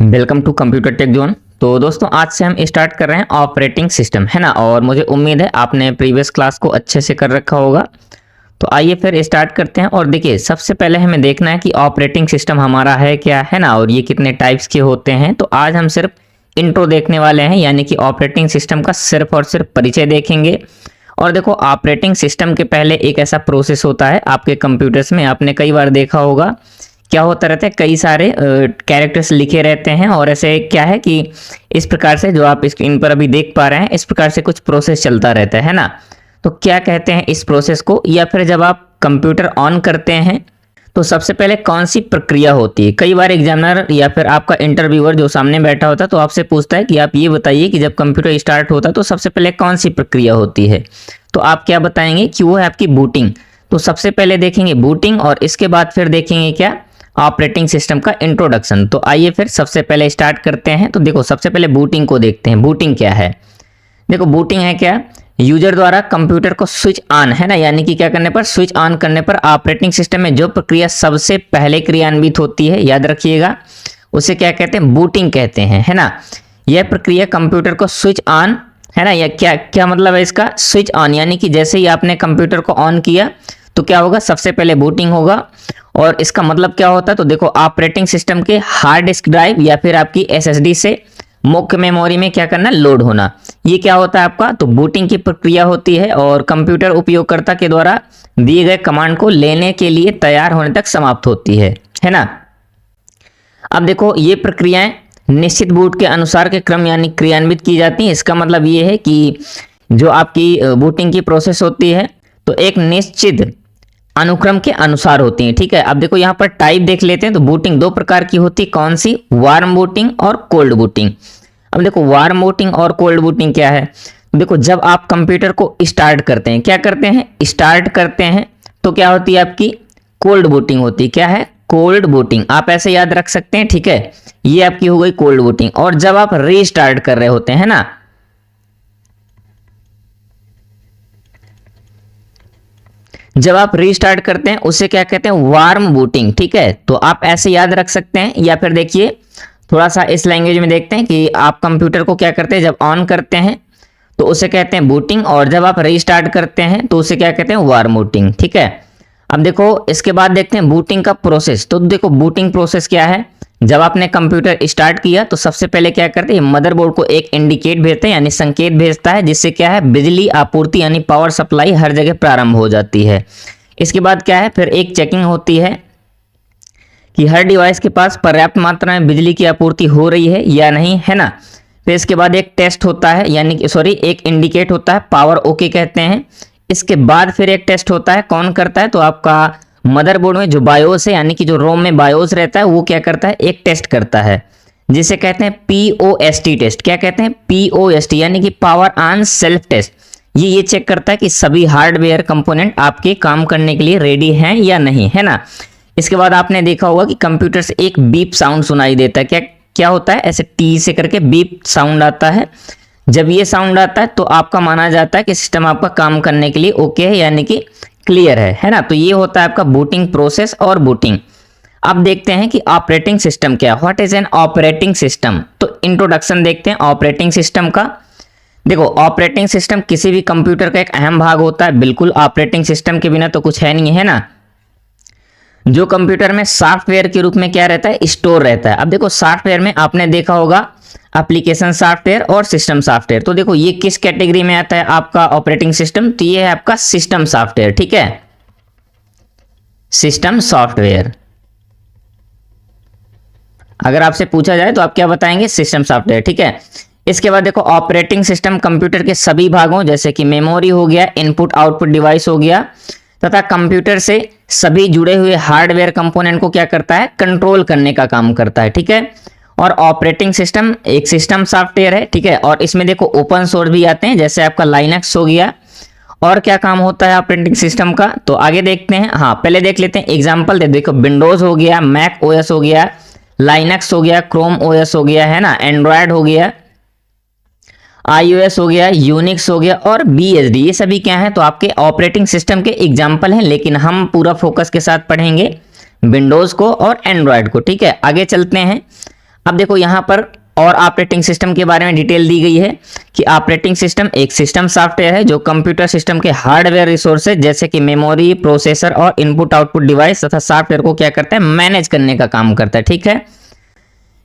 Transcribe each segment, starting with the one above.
Welcome to computer tech zone. तो दोस्तों आज से हम स्टार्ट कर रहे हैं ऑपरेटिंग सिस्टम, है ना। और मुझे उम्मीद है आपने प्रीवियस क्लास को अच्छे से कर रखा होगा। तो आइए फिर स्टार्ट करते हैं। और देखिए सबसे पहले हमें देखना है कि ऑपरेटिंग सिस्टम हमारा है क्या, है ना, और ये कितने टाइप्स के होते हैं। तो आज हम सिर्फ इंट्रो देखने वाले हैं, यानी कि ऑपरेटिंग सिस्टम का सिर्फ और सिर्फ परिचय देखेंगे। और देखो ऑपरेटिंग सिस्टम के पहले एक ऐसा प्रोसेस होता है आपके कंप्यूटर्स में, आपने कई बार देखा होगा क्या होता रहता है, कई सारे कैरेक्टर्स लिखे रहते हैं। और ऐसे क्या है कि इस प्रकार से जो आप स्क्रीन पर अभी देख पा रहे हैं, इस प्रकार से कुछ प्रोसेस चलता रहता है ना। तो क्या कहते हैं इस प्रोसेस को, या फिर जब आप कंप्यूटर ऑन करते हैं तो सबसे पहले कौन सी प्रक्रिया होती है। कई बार एग्जामिनर या फिर आपका इंटरव्यूअर जो सामने बैठा होता है तो आपसे पूछता है कि आप ये बताइए कि जब कंप्यूटर स्टार्ट होता है तो सबसे पहले कौन सी प्रक्रिया होती है। तो आप क्या बताएंगे कि वो है आपकी बूटिंग। तो सबसे पहले देखेंगे बूटिंग और इसके बाद फिर देखेंगे क्या, ऑपरेटिंग सिस्टम का इंट्रोडक्शन। तो आइए फिर सबसे पहले स्टार्ट करते हैं। तो देखो सबसे पहले बूटिंग को देखते हैं। बूटिंग क्या है, देखो बूटिंग है क्या, यूजर द्वारा कंप्यूटर को स्विच ऑन, है ना, यानी कि क्या करने पर, स्विच ऑन करने पर ऑपरेटिंग सिस्टम में जो प्रक्रिया सबसे पहले क्रियान्वित होती है, याद रखिएगा, उसे क्या कहते हैं, बूटिंग कहते हैं, है ना। यह प्रक्रिया कंप्यूटर को स्विच ऑन, है ना, या क्या क्या मतलब है इसका, स्विच ऑन यानी कि जैसे ही आपने कंप्यूटर को ऑन किया तो क्या होगा, सबसे पहले बूटिंग होगा। और इसका मतलब क्या होता है, तो देखो ऑपरेटिंग सिस्टम के हार्ड डिस्क ड्राइव या फिर आपकी एसएसडी से मुख्य मेमोरी में क्या करना, लोड होना, ये क्या होता है आपका। तो बूटिंग की प्रक्रिया होती है और कंप्यूटर उपयोगकर्ता के द्वारा दिए गए कमांड को लेने के लिए तैयार होने तक समाप्त होती है ना। अब देखो ये प्रक्रियाएं निश्चित बूट के अनुसार के क्रम यानी क्रियान्वित की जाती हैं। इसका मतलब ये है कि जो आपकी बूटिंग की प्रोसेस होती है तो एक निश्चित अनुक्रम के अनुसार होती है, ठीक है। अब देखो यहाँ पर टाइप देख लेते हैं। तो बूटिंग दो प्रकार की होती है, कौन सी, वार्म बूटिंग और कोल्ड बूटिंग। अब देखो वार्म बूटिंग और कोल्ड बूटिंग क्या है। देखो जब आप कंप्यूटर को स्टार्ट करते हैं, क्या करते हैं, स्टार्ट करते हैं, तो क्या होती है आपकी कोल्ड बूटिंग होती है। क्या है, कोल्ड बूटिंग, आप ऐसे याद रख सकते हैं, ठीक है। ये आपकी हो गई कोल्ड बूटिंग। और जब आप रीस्टार्ट कर रहे होते हैं ना, जब आप रीस्टार्ट करते हैं उसे क्या कहते हैं, वार्म बूटिंग, ठीक है। तो आप ऐसे याद रख सकते हैं। या फिर देखिए थोड़ा सा इस लैंग्वेज में देखते हैं कि आप कंप्यूटर को क्या करते हैं, जब ऑन करते हैं तो उसे कहते हैं बूटिंग, और जब आप रीस्टार्ट करते हैं तो उसे क्या कहते हैं, वार्म बूटिंग, ठीक है। अब देखो इसके बाद देखते हैं बूटिंग का प्रोसेस। तो देखो बूटिंग प्रोसेस क्या है, जब आपने कंप्यूटर स्टार्ट किया तो सबसे पहले क्या करते हैं, मदरबोर्ड को एक इंडिकेट भेजते हैं यानी संकेत भेजता है, जिससे क्या है, बिजली आपूर्ति यानी पावर सप्लाई हर जगह प्रारंभ हो जाती है। इसके बाद क्या है, फिर एक चेकिंग होती है कि हर डिवाइस के पास पर्याप्त मात्रा में बिजली की आपूर्ति हो रही है या नहीं, है ना। फिर इसके बाद एक टेस्ट होता है, यानी कि सॉरी एक इंडिकेट होता है, पावर ओके कहते हैं। इसके बाद फिर एक टेस्ट होता है, कौन करता है, तो आपका मदरबोर्ड में जो बायोस है यानी कि जो रोम में बायोस रहता है वो क्या करता है, एक टेस्ट करता है जिसे कहते हैं पीओएसटी टेस्ट। क्या कहते हैं, पीओएसटी यानी कि पावर ऑन सेल्फ टेस्ट। ये चेक करता है कि सभी हार्डवेयर कंपोनेंट आपके काम करने के लिए रेडी हैं या नहीं, है ना। इसके बाद आपने देखा होगा कि कंप्यूटर से एक बीप साउंड सुनाई देता है। क्या क्या होता है, ऐसे टी से करके बीप साउंड आता है। जब ये साउंड आता है तो आपका माना जाता है कि सिस्टम आपका काम करने के लिए ओके है, यानी कि क्लियर है ना। तो ये होता है आपका बूटिंग प्रोसेस और बूटिंग। अब देखते हैं कि ऑपरेटिंग सिस्टम क्या है, what is an operating system. तो इंट्रोडक्शन देखते हैं ऑपरेटिंग सिस्टम का। देखो ऑपरेटिंग सिस्टम किसी भी कंप्यूटर का एक अहम भाग होता है, बिल्कुल ऑपरेटिंग सिस्टम के बिना तो कुछ है नहीं, है ना। जो कंप्यूटर में सॉफ्टवेयर के रूप में क्या रहता है, स्टोर रहता है। अब देखो सॉफ्टवेयर में आपने देखा होगा एप्लीकेशन सॉफ्टवेयर और सिस्टम सॉफ्टवेयर। तो देखो ये किस कैटेगरी में आता है आपका ऑपरेटिंग सिस्टम, तो ये है आपका सिस्टम सॉफ्टवेयर, ठीक है, सिस्टम सॉफ्टवेयर। अगर आपसे पूछा जाए तो आप क्या बताएंगे, सिस्टम सॉफ्टवेयर, ठीक है। इसके बाद देखो ऑपरेटिंग सिस्टम कंप्यूटर के सभी भागों जैसे कि मेमोरी हो गया, इनपुट आउटपुट डिवाइस हो गया, तथा कंप्यूटर से सभी जुड़े हुए हार्डवेयर कंपोनेंट को क्या करता है, कंट्रोल करने का काम करता है, ठीक है। और ऑपरेटिंग सिस्टम एक सिस्टम सॉफ्टवेयर है, ठीक है। और इसमें देखो ओपन सोर्स भी आते हैं, जैसे आपका लाइनक्स हो गया। और क्या काम होता है ऑपरेटिंग सिस्टम का, तो आगे देखते हैं। हाँ पहले देख लेते हैं एग्जांपल दे, देखो विंडोज हो गया, मैक ओएस हो गया, लाइनक्स हो गया, क्रोम ओएस हो गया, है ना, एंड्रॉयड हो गया, iOS हो गया, यूनिक्स हो गया और BSD, ये सभी क्या है, तो आपके ऑपरेटिंग सिस्टम के एग्जाम्पल हैं। लेकिन हम पूरा फोकस के साथ पढ़ेंगे विंडोज को और एंड्रॉयड को, ठीक है। आगे चलते हैं। अब देखो यहाँ पर और ऑपरेटिंग सिस्टम के बारे में डिटेल दी गई है कि ऑपरेटिंग सिस्टम एक सिस्टम सॉफ्टवेयर है जो कंप्यूटर सिस्टम के हार्डवेयर रिसोर्सेज जैसे कि मेमोरी, प्रोसेसर और इनपुट आउटपुट डिवाइस तथा सॉफ्टवेयर को क्या करता है, मैनेज करने का काम करता है। ठीक है,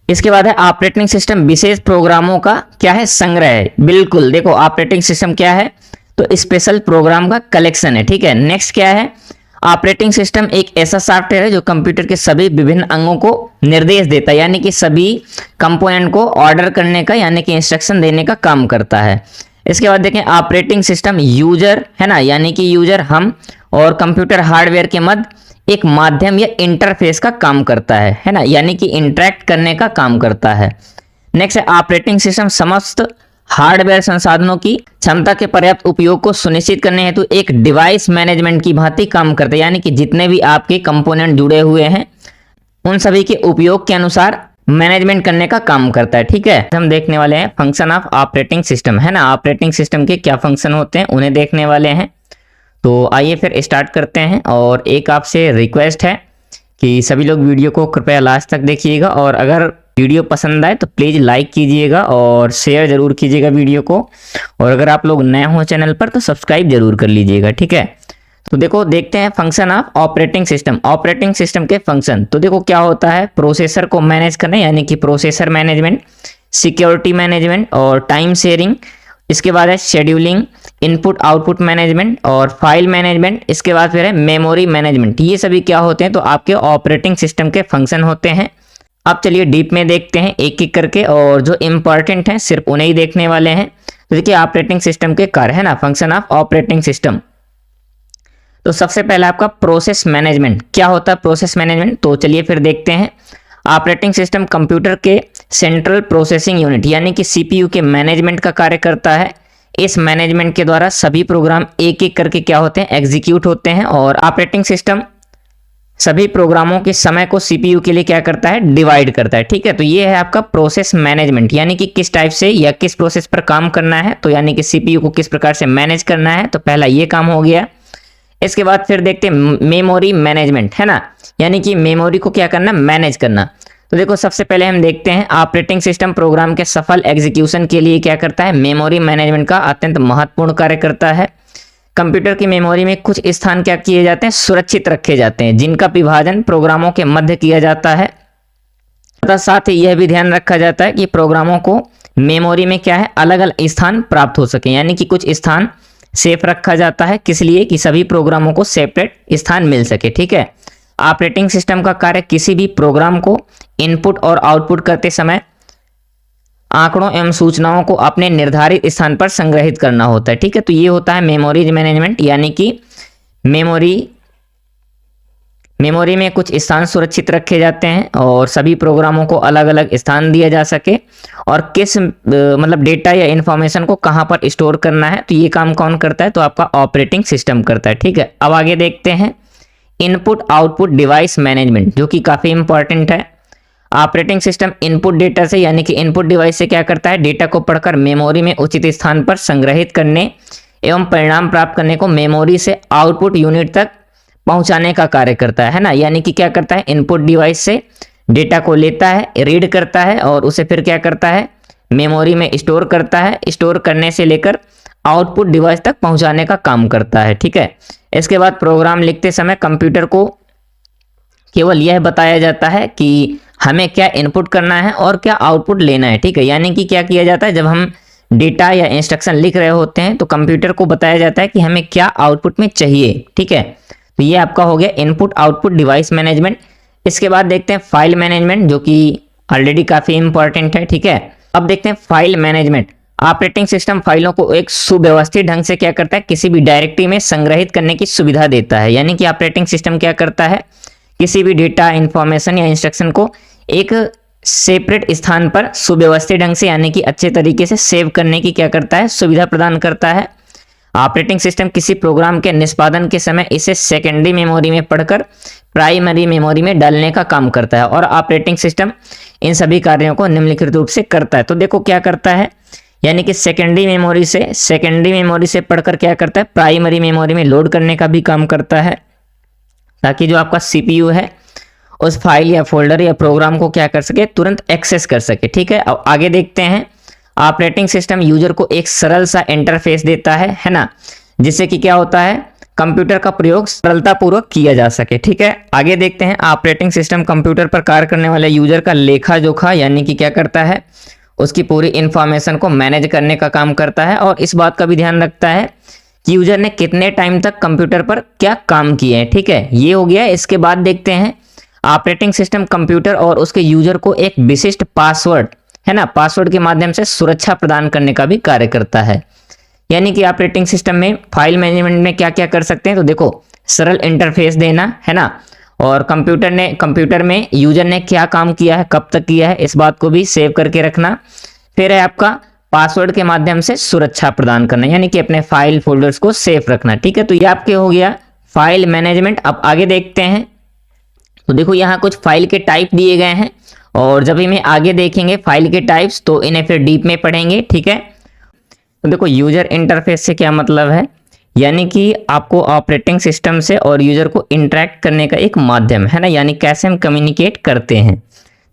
इसके बाद है ऑपरेटिंग सिस्टम विशेष प्रोग्रामों का क्या है, संग्रह है। बिल्कुल, देखो ऑपरेटिंग सिस्टम क्या है, तो स्पेशल प्रोग्राम का कलेक्शन है। ठीक है, नेक्स्ट क्या है, ऑपरेटिंग सिस्टम एक ऐसा सॉफ्टवेयर है जो कंप्यूटर के सभी विभिन्न अंगों को निर्देश देता है, यानी कि सभी कंपोनेंट को ऑर्डर करने का यानी कि इंस्ट्रक्शन देने का काम करता है। इसके बाद देखें ऑपरेटिंग सिस्टम यूजर है ना, यानी कि यूजर हम और कंप्यूटर हार्डवेयर के मध्य एक माध्यम या इंटरफेस का काम करता है ना, यानी कि इंटरेक्ट करने का काम करता है। नेक्स्ट है ऑपरेटिंग सिस्टम समस्त हार्डवेयर संसाधनों की क्षमता के पर्याप्त उपयोग को सुनिश्चित करने हेतु एक डिवाइस मैनेजमेंट की भांति काम करता है, यानी कि जितने भी आपके कंपोनेंट जुड़े हुए हैं उन सभी के उपयोग के अनुसार मैनेजमेंट करने का काम करता है। ठीक है, हम देखने वाले हैं फंक्शन ऑफ ऑपरेटिंग सिस्टम है ना, ऑपरेटिंग सिस्टम के क्या फंक्शन होते हैं उन्हें देखने वाले हैं। तो आइए फिर स्टार्ट करते हैं, और एक आपसे रिक्वेस्ट है कि सभी लोग वीडियो को कृपया लास्ट तक देखिएगा, और अगर वीडियो पसंद आए तो प्लीज़ लाइक कीजिएगा और शेयर जरूर कीजिएगा वीडियो को, और अगर आप लोग नए हो चैनल पर तो सब्सक्राइब जरूर कर लीजिएगा। ठीक है, तो देखो देखते हैं function of operating system, operating system के फंक्शन। तो देखो क्या होता है, प्रोसेसर को मैनेज करना यानी कि प्रोसेसर मैनेजमेंट, सिक्योरिटी मैनेजमेंट और टाइम शेयरिंग, इसके बाद है शेड्यूलिंग, इनपुट आउटपुट मैनेजमेंट और फाइल मैनेजमेंट, इसके बाद फिर है मेमोरी मैनेजमेंट। ये सभी क्या होते हैं, तो आपके ऑपरेटिंग सिस्टम के फंक्शन होते हैं। अब चलिए डीप में देखते हैं एक एक करके, और जो इंपॉर्टेंट हैं सिर्फ उन्हें ही देखने वाले हैं। तो देखिए ऑपरेटिंग सिस्टम के कार्य है ना, फंक्शन ऑफ ऑपरेटिंग सिस्टम। तो सबसे पहला आपका प्रोसेस मैनेजमेंट। क्या होता है प्रोसेस मैनेजमेंट, तो चलिए फिर देखते हैं। ऑपरेटिंग सिस्टम कंप्यूटर के सेंट्रल प्रोसेसिंग यूनिट यानी कि सीपीयू के मैनेजमेंट का कार्य करता है। इस मैनेजमेंट के द्वारा सभी प्रोग्राम एक एक करके क्या होते हैं, एग्जीक्यूट होते हैं, और ऑपरेटिंग सिस्टम सभी प्रोग्रामों के समय को सीपीयू के लिए क्या करता है, डिवाइड करता है। ठीक है, तो ये है आपका प्रोसेस मैनेजमेंट, यानी कि किस टाइप से या किस प्रोसेस पर काम करना है, तो यानी कि सीपीयू को किस प्रकार से मैनेज करना है। तो पहला ये काम हो गया। इसके बाद फिर देखते हैं मेमोरी मैनेजमेंट है ना, यानी कि मेमोरी को क्या करना, मैनेज करना। तो देखो सबसे पहले हम देखते हैं ऑपरेटिंग सिस्टम प्रोग्राम के सफल एग्जीक्यूशन के लिए क्या करता है, मेमोरी मैनेजमेंट का अत्यंत महत्वपूर्ण कार्य करता है। कंप्यूटर की मेमोरी में कुछ स्थान क्या किए जाते हैं, सुरक्षित रखे जाते हैं, जिनका विभाजन प्रोग्रामों के मध्य किया जाता है। तथा साथ ही यह भी ध्यान रखा जाता है कि प्रोग्रामों को मेमोरी में क्या है, अलग अलग स्थान प्राप्त हो सके, यानी कि कुछ स्थान सेफ रखा जाता है, किस लिए कि सभी प्रोग्रामों को सेपरेट स्थान मिल सके। ठीक है, ऑपरेटिंग सिस्टम का कार्य किसी भी प्रोग्राम को इनपुट और आउटपुट करते समय आंकड़ों एवं सूचनाओं को अपने निर्धारित स्थान पर संग्रहित करना होता है। ठीक है, तो ये होता है मेमोरी मैनेजमेंट, यानी कि मेमोरी में कुछ स्थान सुरक्षित रखे जाते हैं और सभी प्रोग्रामों को अलग अलग स्थान दिया जा सके, और किस मतलब डेटा या इंफॉर्मेशन को कहां पर स्टोर करना है, तो ये काम कौन करता है, तो आपका ऑपरेटिंग सिस्टम करता है। ठीक है, अब आगे देखते हैं इनपुट आउटपुट डिवाइस मैनेजमेंट, जो कि काफी इंपॉर्टेंट है। ऑपरेटिंग सिस्टम इनपुट डेटा से यानी कि इनपुट डिवाइस से क्या करता है, डेटा को पढ़कर मेमोरी में उचित स्थान पर संग्रहित करने एवं परिणाम प्राप्त करने को मेमोरी से आउटपुट यूनिट तक पहुंचाने का कार्य करता है ना, यानी कि क्या करता है, इनपुट डिवाइस से डेटा को लेता है, रीड करता है और उसे फिर क्या करता है, मेमोरी में स्टोर करता है, स्टोर करने से लेकर आउटपुट डिवाइस तक पहुंचाने का काम करता है। ठीक है, इसके बाद प्रोग्राम लिखते समय कंप्यूटर को केवल यह बताया जाता है कि हमें क्या इनपुट करना है और क्या आउटपुट लेना है। ठीक है, यानी कि क्या किया जाता है, जब हम डेटा या इंस्ट्रक्शन लिख रहे होते हैं तो कंप्यूटर को बताया जाता है कि हमें क्या आउटपुट में चाहिए। ठीक है, तो ये आपका हो गया इनपुट आउटपुट डिवाइस मैनेजमेंट। इसके बाद देखते हैं फाइल मैनेजमेंट, जो कि ऑलरेडी काफी इंपॉर्टेंट है। ठीक है, अब देखते हैं फाइल मैनेजमेंट। ऑपरेटिंग सिस्टम फाइलों को एक सुव्यवस्थित ढंग से क्या करता है, किसी भी डायरेक्टरी में संग्रहित करने की सुविधा देता है, यानी कि ऑपरेटिंग सिस्टम क्या करता है, किसी भी डेटा, इंफॉर्मेशन या इंस्ट्रक्शन को एक सेपरेट स्थान पर सुव्यवस्थित ढंग से यानी कि अच्छे तरीके से सेव करने की क्या करता है, सुविधा प्रदान करता है। ऑपरेटिंग सिस्टम किसी प्रोग्राम के निष्पादन के समय इसे सेकेंडरी मेमोरी में पढ़कर प्राइमरी मेमोरी में डालने का काम करता है, और ऑपरेटिंग सिस्टम इन सभी कार्यों को निम्नलिखित रूप से करता है। तो देखो क्या करता है, यानी कि सेकेंडरी मेमोरी से पढ़कर क्या करता है, प्राइमरी मेमोरी में लोड करने का भी काम करता है, ताकि जो आपका सीपीयू है उस फाइल या फोल्डर या प्रोग्राम को क्या कर सके, तुरंत एक्सेस कर सके। ठीक है, अब आगे देखते हैं। ऑपरेटिंग सिस्टम यूजर को एक सरल सा इंटरफेस देता है ना, जिससे कि क्या होता है, कंप्यूटर का प्रयोग सरलतापूर्वक किया जा सके। ठीक है, आगे देखते हैं। ऑपरेटिंग सिस्टम कंप्यूटर पर कार्य करने वाले यूजर का लेखा जोखा यानी कि क्या करता है, उसकी पूरी इंफॉर्मेशन को मैनेज करने का काम करता है और इस बात का भी ध्यान रखता है कि यूजर ने कितने टाइम तक कंप्यूटर पर क्या काम किए हैं। ठीक है, ये हो गया। इसके बाद देखते हैं ऑपरेटिंग सिस्टम कंप्यूटर और उसके यूजर को एक विशिष्ट पासवर्ड है ना, पासवर्ड के माध्यम से सुरक्षा प्रदान करने का भी कार्य करता है। यानी कि ऑपरेटिंग सिस्टम में फाइल मैनेजमेंट में क्या क्या कर सकते हैं, तो देखो सरल इंटरफेस देना है ना, और कंप्यूटर में यूजर ने क्या काम किया है, कब तक किया है, इस बात को भी सेव करके रखना। फिर है आपका पासवर्ड के माध्यम से सुरक्षा प्रदान करना, यानी कि अपने फाइल फोल्डर्स को सेफ रखना। ठीक है, तो ये आपके हो गया फाइल मैनेजमेंट। अब आगे देखते हैं। तो देखो यहाँ कुछ फाइल के टाइप दिए गए हैं और जब भी आगे देखेंगे फाइल के टाइप्स तो इन्हें फिर डीप में पढ़ेंगे। ठीक है, तो देखो यूजर इंटरफेस से क्या मतलब है, यानी कि आपको ऑपरेटिंग सिस्टम से और यूजर को इंटरेक्ट करने का एक माध्यम है ना, यानी कैसे हम कम्युनिकेट करते हैं।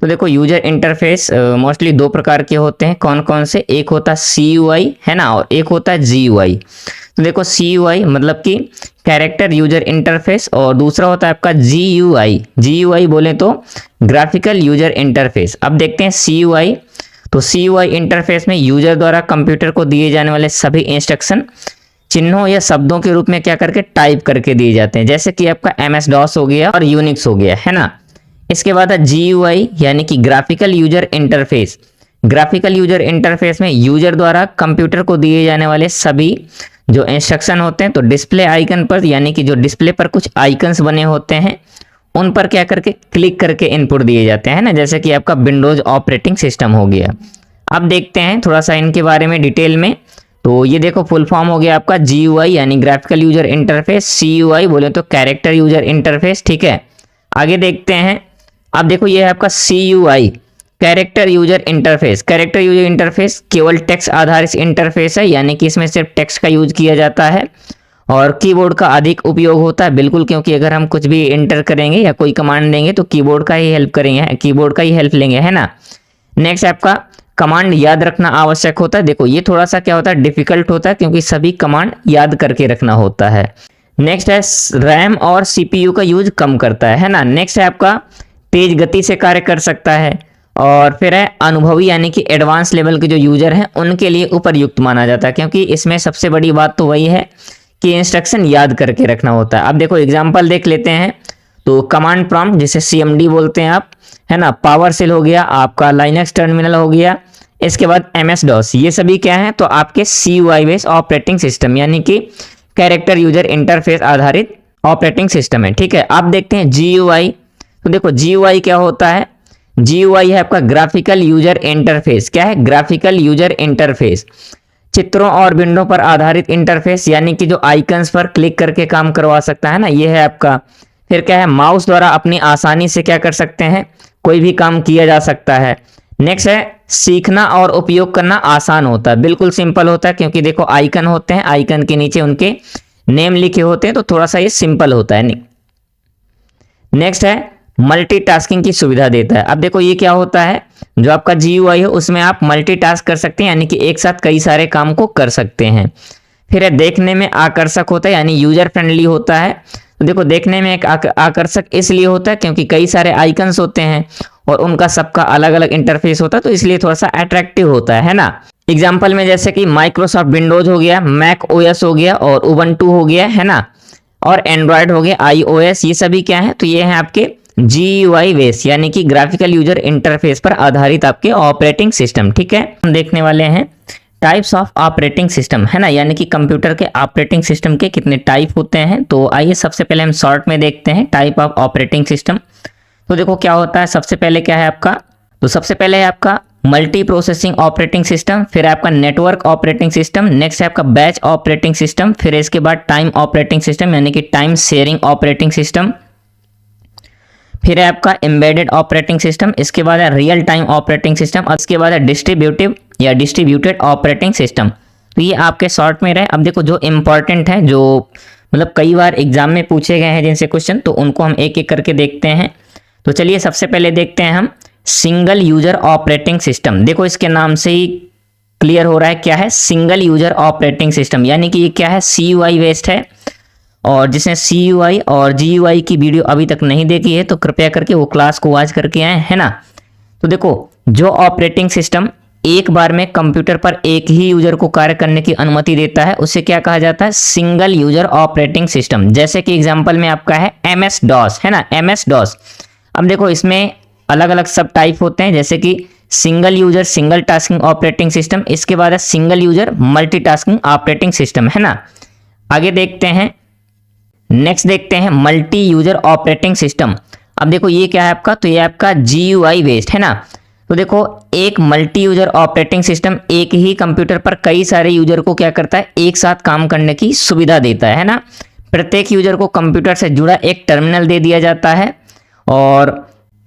तो देखो यूजर इंटरफेस मोस्टली दो प्रकार के होते हैं। कौन कौन से, एक होता है CUI है ना, और एक होता है GUI। तो देखो CUI मतलब कि कैरेक्टर यूजर इंटरफेस, और दूसरा होता है आपका GUI। GUI बोले तो ग्राफिकल यूजर इंटरफेस। अब देखते हैं CUI। तो CUI इंटरफेस में यूजर द्वारा कंप्यूटर को दिए जाने वाले सभी इंस्ट्रक्शन चिन्हों या शब्दों के रूप में क्या करके टाइप करके दिए जाते हैं, जैसे कि आपका MS-DOS हो गया और यूनिक्स हो गया है ना। इसके बाद है GUI यानी कि graphical user interface. Graphical user interface में यूजर द्वारा कंप्यूटर को दिए जाने वाले सभी जो इंस्ट्रक्शन होते हैं, तो डिस्प्ले आइकन पर यानी कि जो डिस्प्ले पर कुछ आइकन्स बने होते हैं उन पर क्या करके क्लिक करके इनपुट दिए जाते हैं ना, जैसे कि आपका विंडोज ऑपरेटिंग सिस्टम हो गया। अब देखते हैं थोड़ा सा इनके बारे में डिटेल में। तो ये देखो फुल फॉर्म हो गया आपका GUI यानी ग्राफिकल यूजर इंटरफेस, CUI बोले तो कैरेक्टर यूजर इंटरफेस। ठीक है, आगे देखते हैं। अब देखो ये है आपका CUI character user interface. Character user interface केवल टेक्स्ट आधारित इंटरफेस है, यानी कि इसमें सिर्फ टेक्स्ट का यूज किया जाता है और कीबोर्ड का अधिक उपयोग होता है। बिल्कुल, क्योंकि अगर हम कुछ भी एंटर करेंगे या कोई कमांड देंगे तो कीबोर्ड का ही हेल्प करेंगे, कीबोर्ड का ही हेल्प लेंगे है ना। नेक्स्ट आपका कमांड याद रखना आवश्यक होता है। देखो ये थोड़ा सा क्या होता है, डिफिकल्ट होता है, क्योंकि सभी कमांड याद करके रखना होता है। नेक्स्ट है रैम और CPU का यूज कम करता है ना। नेक्स्ट है आपका तेज गति से कार्य कर सकता है, और फिर है अनुभवी यानी कि एडवांस लेवल के जो यूजर हैं उनके लिए उपयुक्त माना जाता है, क्योंकि इसमें सबसे बड़ी बात तो वही है कि इंस्ट्रक्शन याद करके रखना होता है। अब देखो एग्जांपल देख लेते हैं। तो कमांड प्रॉम्प्ट जिसे CMD बोलते हैं आप है ना, पावर सेल हो गया, आपका लाइनक्स टर्मिनल हो गया, इसके बाद MS-DOS, ये सभी क्या है, तो आपके CUI बेस्ड ऑपरेटिंग सिस्टम यानी कि कैरेक्टर यूजर इंटरफेस आधारित ऑपरेटिंग सिस्टम है। ठीक है, अब देखते हैं GUI। तो देखो GUI क्या होता है, GUI है आपका ग्राफिकल यूजर इंटरफेस। क्या है, ग्राफिकल यूजर इंटरफेस, चित्रों और विंडो पर आधारित इंटरफेस, यानी कि जो आइकन्स पर क्लिक करके काम करवा सकता है ना, ये है आपका। फिर क्या है, माउस द्वारा अपनी आसानी से क्या कर सकते हैं, कोई भी काम किया जा सकता है। नेक्स्ट है सीखना और उपयोग करना आसान होता है, बिल्कुल सिंपल होता है, क्योंकि देखो आइकन होते हैं, आइकन के नीचे उनके नेम लिखे होते हैं, तो थोड़ा सा ये सिंपल होता है। नेक्स्ट है मल्टीटास्किंग की सुविधा देता है। अब देखो ये क्या होता है, जो आपका GUI है उसमें आप मल्टीटास्क कर सकते हैं, यानी कि एक साथ कई सारे काम को कर सकते हैं। फिर है देखने में आकर्षक होता है, यानी यूजर फ्रेंडली होता है। तो देखो देखने में एक आकर्षक इसलिए होता है क्योंकि कई सारे आइकन्स होते हैं और उनका सबका अलग अलग इंटरफेस होता है, तो इसलिए थोड़ा सा अट्रैक्टिव होता है ना। एग्जाम्पल में जैसे कि माइक्रोसॉफ्ट विंडोज हो गया, मैक OS हो गया और उबंटू हो गया है ना, और एंड्रॉयड हो गया iOS, ये सभी क्या है, तो ये है आपके GUI बेस यानी कि ग्राफिकल यूजर इंटरफेस पर आधारित आपके ऑपरेटिंग सिस्टम। ठीक है, हम देखने वाले हैं टाइप्स ऑफ ऑपरेटिंग सिस्टम है ना, यानी कि कंप्यूटर के ऑपरेटिंग सिस्टम के कितने टाइप होते हैं। तो आइए सबसे पहले हम शॉर्ट में देखते हैं टाइप ऑफ ऑपरेटिंग सिस्टम। तो देखो क्या होता है, सबसे पहले क्या है आपका, तो सबसे पहले है आपका मल्टी प्रोसेसिंग ऑपरेटिंग सिस्टम, फिर आपका नेटवर्क ऑपरेटिंग सिस्टम, नेक्स्ट है आपका बैच ऑपरेटिंग सिस्टम, फिर इसके बाद टाइम ऑपरेटिंग सिस्टम यानी कि टाइम शेयरिंग ऑपरेटिंग सिस्टम, फिर है आपका एम्बेडेड ऑपरेटिंग सिस्टम, इसके बाद है रियल टाइम ऑपरेटिंग सिस्टम, और इसके बाद है डिस्ट्रीब्यूटिव या डिस्ट्रीब्यूटेड ऑपरेटिंग सिस्टम। तो ये आपके शॉर्ट में रहे। अब देखो जो इंपॉर्टेंट है, जो मतलब कई बार एग्जाम में पूछे गए हैं जिनसे क्वेश्चन, तो उनको हम एक एक करके देखते हैं। तो चलिए सबसे पहले देखते हैं हम सिंगल यूजर ऑपरेटिंग सिस्टम। देखो इसके नाम से ही क्लियर हो रहा है क्या है, सिंगल यूजर ऑपरेटिंग सिस्टम, यानी कि ये क्या है, CUI बेस्ड है। और जिसने CUI और GUI की वीडियो अभी तक नहीं देखी है तो कृपया करके वो क्लास को वॉच करके आए, है ना। तो देखो जो ऑपरेटिंग सिस्टम एक बार में कंप्यूटर पर एक ही यूजर को कार्य करने की अनुमति देता है उसे क्या कहा जाता है, सिंगल यूजर ऑपरेटिंग सिस्टम। जैसे कि एग्जांपल में आपका है MS DOS, है ना, MS DOS। अब देखो इसमें अलग अलग सब टाइप होते हैं, जैसे कि single user single tasking operating system, इसके बाद है single user multitasking operating system, है ना। आगे देखते हैं, नेक्स्ट देखते हैं मल्टी यूजर ऑपरेटिंग सिस्टम। अब देखो ये क्या है आपका, तो ये आपका GUI बेस्ड, है ना। तो देखो एक मल्टी यूजर ऑपरेटिंग सिस्टम एक ही कंप्यूटर पर कई सारे यूजर को क्या करता है, एक साथ काम करने की सुविधा देता है ना। प्रत्येक यूजर को कंप्यूटर से जुड़ा एक टर्मिनल दे दिया जाता है। और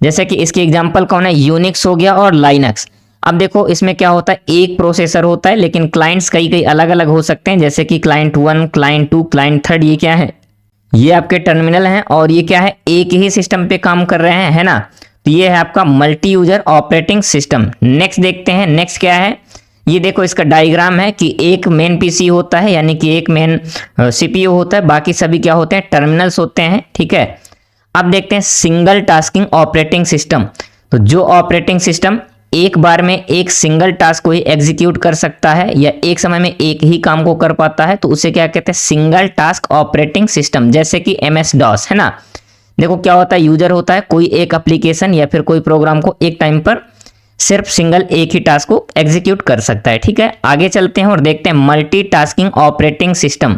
जैसे कि इसके एग्जांपल कौन है, यूनिक्स हो गया और लाइनक्स। अब देखो इसमें क्या होता है, एक प्रोसेसर होता है लेकिन क्लाइंट्स कई कई अलग अलग हो सकते हैं, जैसे कि क्लाइंट 1, क्लाइंट 2, क्लाइंट 3। ये क्या है, ये आपके टर्मिनल हैं और ये क्या है, एक ही सिस्टम पे काम कर रहे हैं, है ना। तो ये है आपका multi user operating system. Next देखते हैं, नेक्स्ट क्या है, ये देखो इसका डायग्राम है कि एक मेन PC होता है, यानी कि एक मेन CPU होता है, बाकी सभी क्या होते हैं, टर्मिनल्स होते हैं, ठीक है। अब देखते हैं सिंगल टास्किंग ऑपरेटिंग सिस्टम। तो जो ऑपरेटिंग सिस्टम एक बार में एक सिंगल टास्क को ही एग्जीक्यूट कर सकता है या एक समय में एक ही काम को कर पाता है तो उसे क्या कहते हैं, सिंगल टास्क ऑपरेटिंग सिस्टम। जैसे कि MS DOS, है ना। देखो क्या होता है, यूजर होता है, कोई एक एप्लीकेशन या फिर कोई प्रोग्राम को एक टाइम पर सिर्फ सिंगल एक ही टास्क को एग्जीक्यूट कर सकता है, ठीक है। आगे चलते हैं और देखते हैं मल्टीटास्किंग ऑपरेटिंग सिस्टम।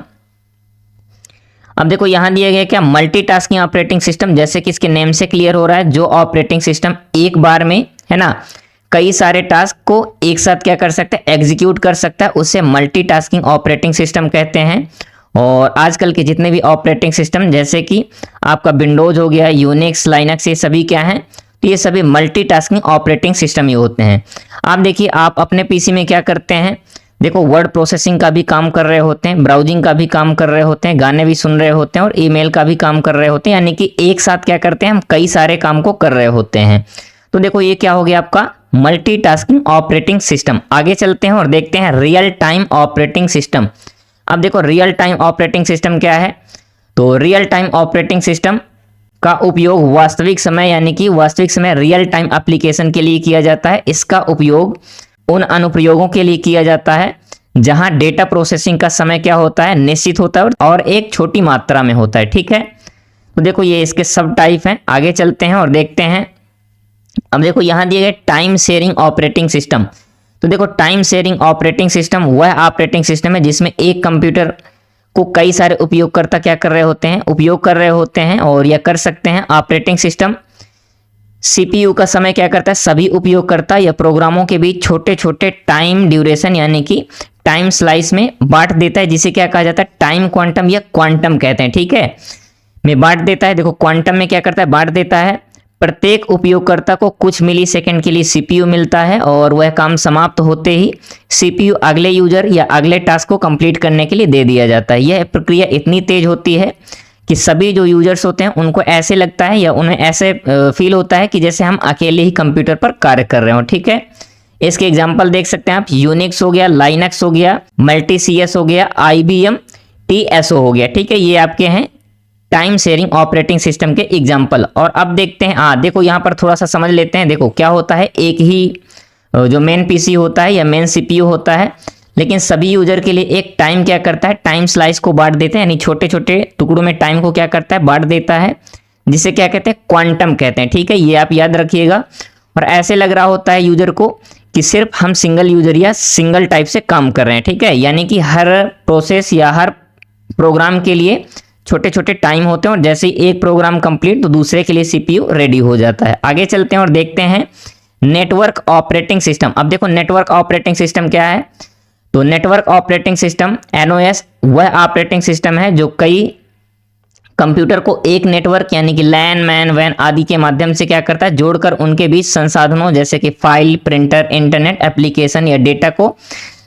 अब देखो यहां दिया गया क्या, मल्टीटास्किंग ऑपरेटिंग सिस्टम। जैसे कि इसके नेम से क्लियर हो रहा है, जो ऑपरेटिंग सिस्टम एक बार में, है ना, कई सारे टास्क को एक साथ क्या कर सकता है, एग्जीक्यूट कर सकता है, उसे मल्टीटास्किंग ऑपरेटिंग सिस्टम कहते हैं। और आजकल के जितने भी ऑपरेटिंग सिस्टम जैसे कि आपका विंडोज हो गया, यूनिक्स, लाइनक्स, ये सभी क्या हैं, तो ये सभी मल्टीटास्किंग ऑपरेटिंग सिस्टम ही होते हैं। आप देखिए आप अपने PC में क्या करते हैं, देखो वर्ड प्रोसेसिंग का भी काम कर रहे होते हैं, ब्राउजिंग का भी काम कर रहे होते हैं, गाने भी सुन रहे होते हैं और ईमेल का भी काम कर रहे होते हैं, यानी कि एक साथ क्या करते हैं, हम कई सारे काम को कर रहे होते हैं। तो देखो ये क्या हो गया आपका मल्टीटास्किंग ऑपरेटिंग सिस्टम। आगे चलते हैं और देखते हैं रियल टाइम ऑपरेटिंग सिस्टम। अब देखो रियल टाइम ऑपरेटिंग सिस्टम क्या है, तो रियल टाइम ऑपरेटिंग सिस्टम का उपयोग वास्तविक समय यानी कि वास्तविक समय रियल टाइम एप्लीकेशन के लिए किया जाता है। इसका उपयोग उन अनुप्रयोगों के लिए किया जाता है जहां डेटा प्रोसेसिंग का समय क्या होता है, निश्चित होता है और एक छोटी मात्रा में होता है, ठीक है। तो देखो ये इसके सब टाइप हैं। आगे चलते हैं और देखते हैं। अब देखो यहां दिए गए टाइम शेयरिंग ऑपरेटिंग सिस्टम। तो देखो टाइम शेयरिंग ऑपरेटिंग सिस्टम वह ऑपरेटिंग सिस्टम है जिसमें एक कंप्यूटर को कई सारे उपयोगकर्ता क्या कर रहे होते हैं, उपयोग कर रहे होते हैं और या कर सकते हैं। ऑपरेटिंग सिस्टम CPU का समय क्या करता है, सभी उपयोगकर्ता या प्रोग्रामों के बीच छोटे छोटे टाइम ड्यूरेशन यानी कि टाइम स्लाइस में बांट देता है, जिसे क्या कहा जाता है, टाइम क्वांटम या क्वांटम कहते हैं, ठीक है, में बांट देता है। देखो क्वांटम में क्या करता है, बांट देता है। प्रत्येक उपयोगकर्ता को कुछ मिली सेकेंड के लिए CPU मिलता है और वह काम समाप्त होते ही CPU अगले यूजर या अगले टास्क को कंप्लीट करने के लिए दे दिया जाता है। यह प्रक्रिया इतनी तेज होती है कि सभी जो यूजर्स होते हैं उनको ऐसे लगता है या उन्हें ऐसे फील होता है कि जैसे हम अकेले ही कंप्यूटर पर कार्य कर रहे हो, ठीक है। इसके एग्जाम्पल देख सकते हैं आप, यूनिक्स हो गया, लाइनक्स हो गया, मल्टी CS हो गया, IBM TSO हो गया, ठीक है। ये आपके हैं टाइम शेयरिंग ऑपरेटिंग सिस्टम के एग्जाम्पल। और अब देखते हैं, देखो यहाँ पर थोड़ा सा समझ लेते हैं। देखो क्या होता है, एक ही जो मेन PC होता है या मेन CPU होता है, लेकिन सभी यूजर के लिए एक टाइम क्या करता है, टाइम स्लाइस को बांट देते हैं, यानी छोटे छोटे टुकड़ों में टाइम को क्या करता है, बांट देता है, जिसे क्या कहते हैं, क्वांटम कहते हैं, ठीक है। ये आप याद रखिएगा। और ऐसे लग रहा होता है यूजर को कि सिर्फ हम सिंगल यूजर या सिंगल टाइप से काम कर रहे हैं, ठीक है। यानी कि हर प्रोसेस या हर प्रोग्राम के लिए छोटे छोटे टाइम होते हैं और जैसे ही एक प्रोग्राम कंप्लीट तो दूसरे के लिए CPU रेडी हो जाता है। आगे चलते हैं और देखते हैं नेटवर्क ऑपरेटिंग सिस्टम। अब देखो नेटवर्क ऑपरेटिंग सिस्टम क्या है, तो नेटवर्क ऑपरेटिंग सिस्टम NOS वह ऑपरेटिंग सिस्टम है जो कई कंप्यूटर को एक नेटवर्क यानी कि LAN, MAN, WAN आदि के माध्यम से क्या करता है, जोड़कर उनके बीच संसाधनों जैसे कि फाइल, प्रिंटर, इंटरनेट, एप्लीकेशन या डेटा को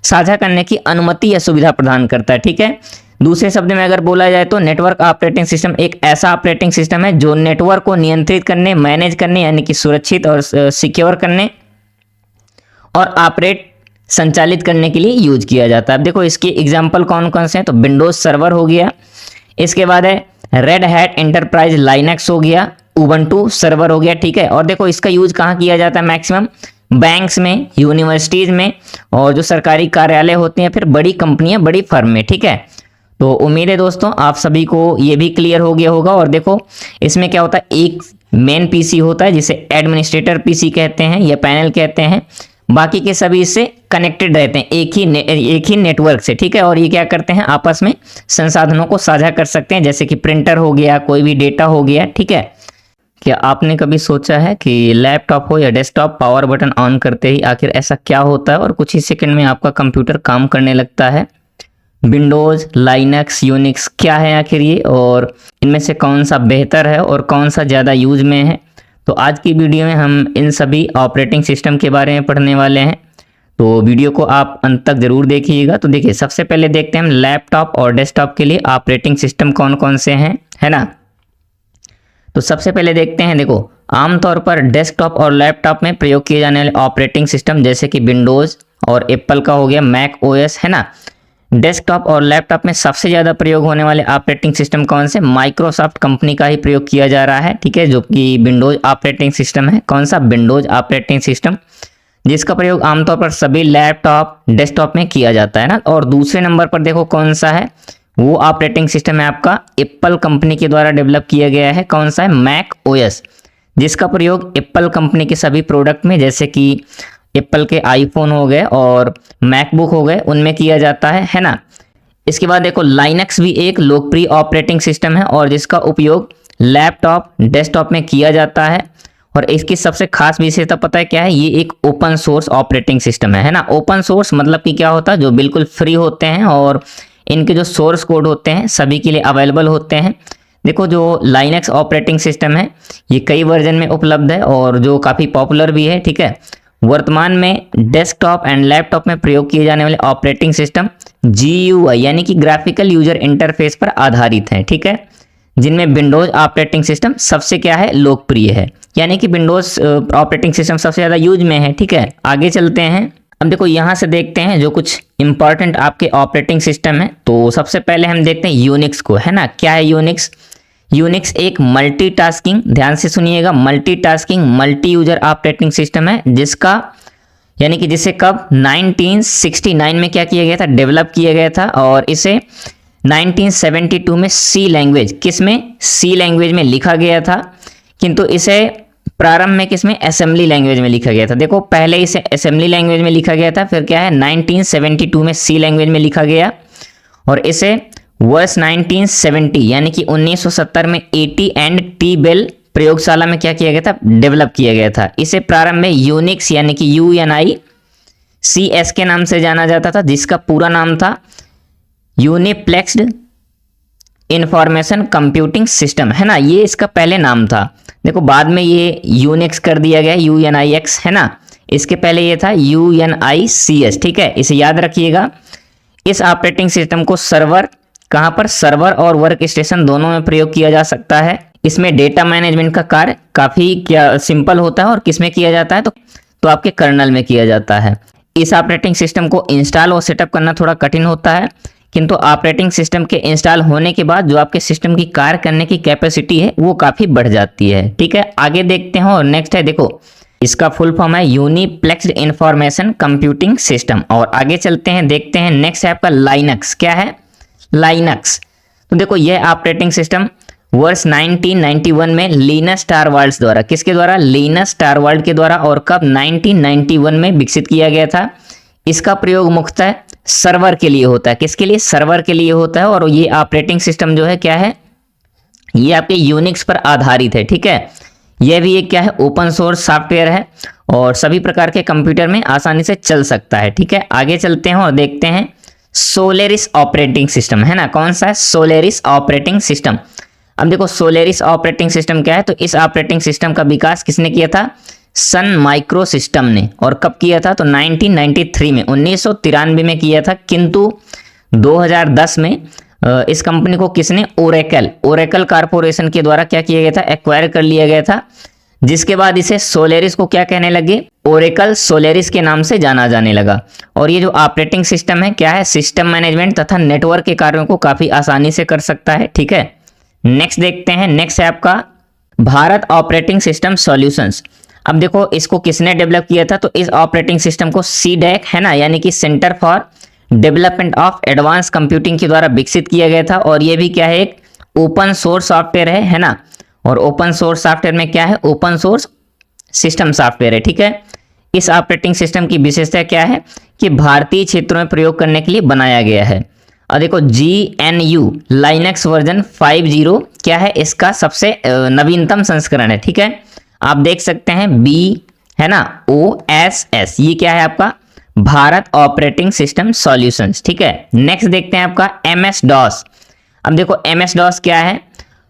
साझा करने की अनुमति या सुविधा प्रदान करता है, ठीक है। दूसरे शब्द में अगर बोला जाए तो नेटवर्क ऑपरेटिंग सिस्टम एक ऐसा ऑपरेटिंग सिस्टम है जो नेटवर्क को नियंत्रित करने, मैनेज करने यानी कि सुरक्षित और सिक्योर करने और ऑपरेट संचालित करने के लिए यूज किया जाता है। अब देखो इसके एग्जाम्पल कौन कौन से हैं, तो विंडोज सर्वर हो गया, इसके बाद है रेड हैट एंटरप्राइज लाइनक्स हो गया, उबंटू सर्वर हो गया, ठीक है। और देखो इसका यूज कहाँ किया जाता है, मैक्सिमम बैंक्स में, यूनिवर्सिटीज में और जो सरकारी कार्यालय होते हैं, फिर बड़ी कंपनियां, बड़ी फर्म में, ठीक है। तो उम्मीद है दोस्तों आप सभी को ये भी क्लियर हो गया होगा। और देखो इसमें क्या होता है, एक मेन पीसी होता है जिसे एडमिनिस्ट्रेटर पीसी कहते हैं या पैनल कहते हैं, बाकी के सभी इससे कनेक्टेड रहते हैं एक ही नेटवर्क से, ठीक है। और ये क्या करते हैं, आपस में संसाधनों को साझा कर सकते हैं, जैसे कि प्रिंटर हो गया, कोई भी डेटा हो गया, ठीक है। क्या आपने कभी सोचा है कि लैपटॉप हो या डेस्कटॉप, पावर बटन ऑन करते ही आखिर ऐसा क्या होता है और कुछ ही सेकंड में आपका कंप्यूटर काम करने लगता है। विंडोज, लाइनक्स, यूनिक्स क्या है आखिर ये, और इनमें से कौन सा बेहतर है और कौन सा ज़्यादा यूज में है। तो आज की वीडियो में हम इन सभी ऑपरेटिंग सिस्टम के बारे में पढ़ने वाले हैं, तो वीडियो को आप अंत तक जरूर देखिएगा। तो देखिए सबसे पहले देखते हैं हम लैपटॉप और डेस्कटॉप के लिए ऑपरेटिंग सिस्टम कौन कौन से हैं, है ना। तो सबसे पहले देखते हैं, देखो आमतौर पर डेस्कटॉप और लैपटॉप में प्रयोग किए जाने वाले ऑपरेटिंग सिस्टम जैसे कि विंडोज और एप्पल का हो गया मैक ओएस, है ना। डेस्कटॉप और लैपटॉप में सबसे ज़्यादा प्रयोग होने वाले ऑपरेटिंग सिस्टम कौन से, माइक्रोसॉफ्ट कंपनी का ही प्रयोग किया जा रहा है, ठीक है, जो कि विंडोज ऑपरेटिंग सिस्टम है। कौन सा, विंडोज ऑपरेटिंग सिस्टम, जिसका प्रयोग आमतौर पर सभी लैपटॉप, डेस्कटॉप में किया जाता है ना। और दूसरे नंबर पर देखो कौन सा है, वो ऑपरेटिंग सिस्टम है आपका एप्पल कंपनी के द्वारा डेवलप किया गया है। कौन सा है, मैक ओएस, जिसका प्रयोग एप्पल कंपनी के सभी प्रोडक्ट में, जैसे कि एप्पल के आईफोन हो गए और मैकबुक हो गए, उनमें किया जाता है ना। इसके बाद देखो लाइनक्स भी एक लोकप्रिय ऑपरेटिंग सिस्टम है और जिसका उपयोग लैपटॉप, डेस्कटॉप में किया जाता है। और इसकी सबसे खास विशेषता पता है क्या है, ये एक ओपन सोर्स ऑपरेटिंग सिस्टम है ना। ओपन सोर्स मतलब कि क्या होता है, जो बिल्कुल फ्री होते हैं और इनके जो सोर्स कोड होते हैं सभी के लिए अवेलेबल होते हैं। देखो जो लाइनक्स ऑपरेटिंग सिस्टम है ये कई वर्जन में उपलब्ध है और जो काफ़ी पॉपुलर भी है, ठीक है। वर्तमान में डेस्कटॉप एंड लैपटॉप में प्रयोग किए जाने वाले ऑपरेटिंग सिस्टम GUI यानी कि ग्राफिकल यूजर इंटरफेस पर आधारित है, ठीक है, जिनमें विंडोज ऑपरेटिंग सिस्टम सबसे क्या है, लोकप्रिय है, यानी कि विंडोज ऑपरेटिंग सिस्टम सबसे ज़्यादा यूज में है, ठीक है। आगे चलते हैं, अब देखो यहाँ से देखते हैं जो कुछ इंपॉर्टेंट आपके ऑपरेटिंग सिस्टम है। तो सबसे पहले हम देखते हैं यूनिक्स को, है ना। क्या है यूनिक्स, यूनिक्स एक मल्टीटास्किंग, ध्यान से सुनिएगा, multitasking multi user operating system है, जिसका यानी कि जिसे कब 1969 में क्या किया गया था, डेवलप किया गया था। और इसे 1972 में सी लैंग्वेज, किस में, सी लैंग्वेज में लिखा गया था, किंतु इसे प्रारंभ में किस में, असेंबली लैंग्वेज में लिखा गया था। देखो पहले इसे असेंबली लैंग्वेज में लिखा गया था, फिर क्या है 1972 में सी लैंग्वेज में लिखा गया और इसे वर्ष 1970 यानी कि 1970 में AT एंड टी बेल प्रयोगशाला में क्या किया गया था, डेवलप किया गया था। इसे प्रारंभ में यूनिक्स यानी कि UNICS के नाम से जाना जाता था, जिसका पूरा नाम था यूनिप्लेक्स्ड इंफॉर्मेशन कंप्यूटिंग सिस्टम, है ना, ये इसका पहले नाम था। देखो बाद में ये यूनिक्स कर दिया गया, UNIX, है ना। इसके पहले ये था UNICS, ठीक है, इसे याद रखिएगा। इस ऑपरेटिंग सिस्टम को सर्वर, कहाँ पर, सर्वर और वर्क स्टेशन दोनों में प्रयोग किया जा सकता है। इसमें डेटा मैनेजमेंट का कार्य काफ़ी क्या सिंपल होता है और किसमें किया जाता है, तो आपके कर्नल में किया जाता है। इस ऑपरेटिंग सिस्टम को इंस्टॉल और सेटअप करना थोड़ा कठिन होता है, किंतु ऑपरेटिंग सिस्टम के इंस्टॉल होने के बाद जो आपके सिस्टम की कार्य करने की कैपेसिटी है वो काफ़ी बढ़ जाती है, ठीक है। आगे देखते हैं और नेक्स्ट है, देखो इसका फुल फॉर्म है यूनिप्लेक्स्ड इंफॉर्मेशन कंप्यूटिंग सिस्टम। और आगे चलते हैं, देखते हैं नेक्स्ट है आपका लाइनक्स। क्या है, लाइनक्स। तो देखो यह ऑपरेटिंग सिस्टम वर्ष 1991 में लिनस टॉरवाल्ड्स द्वारा, किसके द्वारा, लिनस टॉरवाल्ड के द्वारा, और कब 1991 में विकसित किया गया था। इसका प्रयोग मुख्यतः सर्वर के लिए होता है, किसके लिए, सर्वर के लिए होता है। और ये ऑपरेटिंग सिस्टम जो है क्या है, ये आपके यूनिक्स पर आधारित है, ठीक है। यह भी एक क्या है, ओपन सोर्स सॉफ्टवेयर है और सभी प्रकार के कंप्यूटर में आसानी से चल सकता है, ठीक है। आगे चलते हैं और देखते हैं सोलेरिस ऑपरेटिंग सिस्टम, है ना। कौन सा है, सोलेरिस ऑपरेटिंग सिस्टम। अब देखो सोलेरिस ऑपरेटिंग सिस्टम क्या है, तो इस ऑपरेटिंग सिस्टम का विकास किसने किया था, सन माइक्रो सिस्टम ने। और कब किया था, तो 1993 में, 1993 में किया था, किंतु 2010 में इस कंपनी को किसने, ओरेकल कारपोरेशन के द्वारा क्या किया गया था, एक्वायर कर लिया गया था। जिसके बाद इसे सोलेरिस को क्या कहने लगे, ओरेकल सोलेरिस के नाम से जाना जाने लगा। और ये जो ऑपरेटिंग सिस्टम है क्या है, सिस्टम मैनेजमेंट तथा नेटवर्क के कार्यों को काफी आसानी से कर सकता है। ठीक है, नेक्स्ट देखते हैं। नेक्स्ट है आपका भारत ऑपरेटिंग सिस्टम सॉल्यूशंस। अब देखो इसको किसने डेवलप किया था, तो इस ऑपरेटिंग सिस्टम को सीडैक है ना, यानी कि centre for development of advance computing के द्वारा विकसित किया गया था। और ये भी क्या है, एक ओपन सोर्स सॉफ्टवेयर है ना। और ओपन सोर्स सॉफ्टवेयर में क्या है, ओपन सोर्स सिस्टम सॉफ्टवेयर है। ठीक है, इस ऑपरेटिंग सिस्टम की विशेषता क्या है कि भारतीय क्षेत्रों में प्रयोग करने के लिए बनाया गया है। और देखो GNU लाइनक्स वर्जन 50 क्या है, इसका सबसे नवीनतम संस्करण है। ठीक है, आप देख सकते हैं B है ना, OSS, ये क्या है आपका भारत ऑपरेटिंग सिस्टम सॉल्यूशंस। ठीक है, नेक्स्ट देखते हैं आपका MS DOS। अब देखो MS DOS क्या है,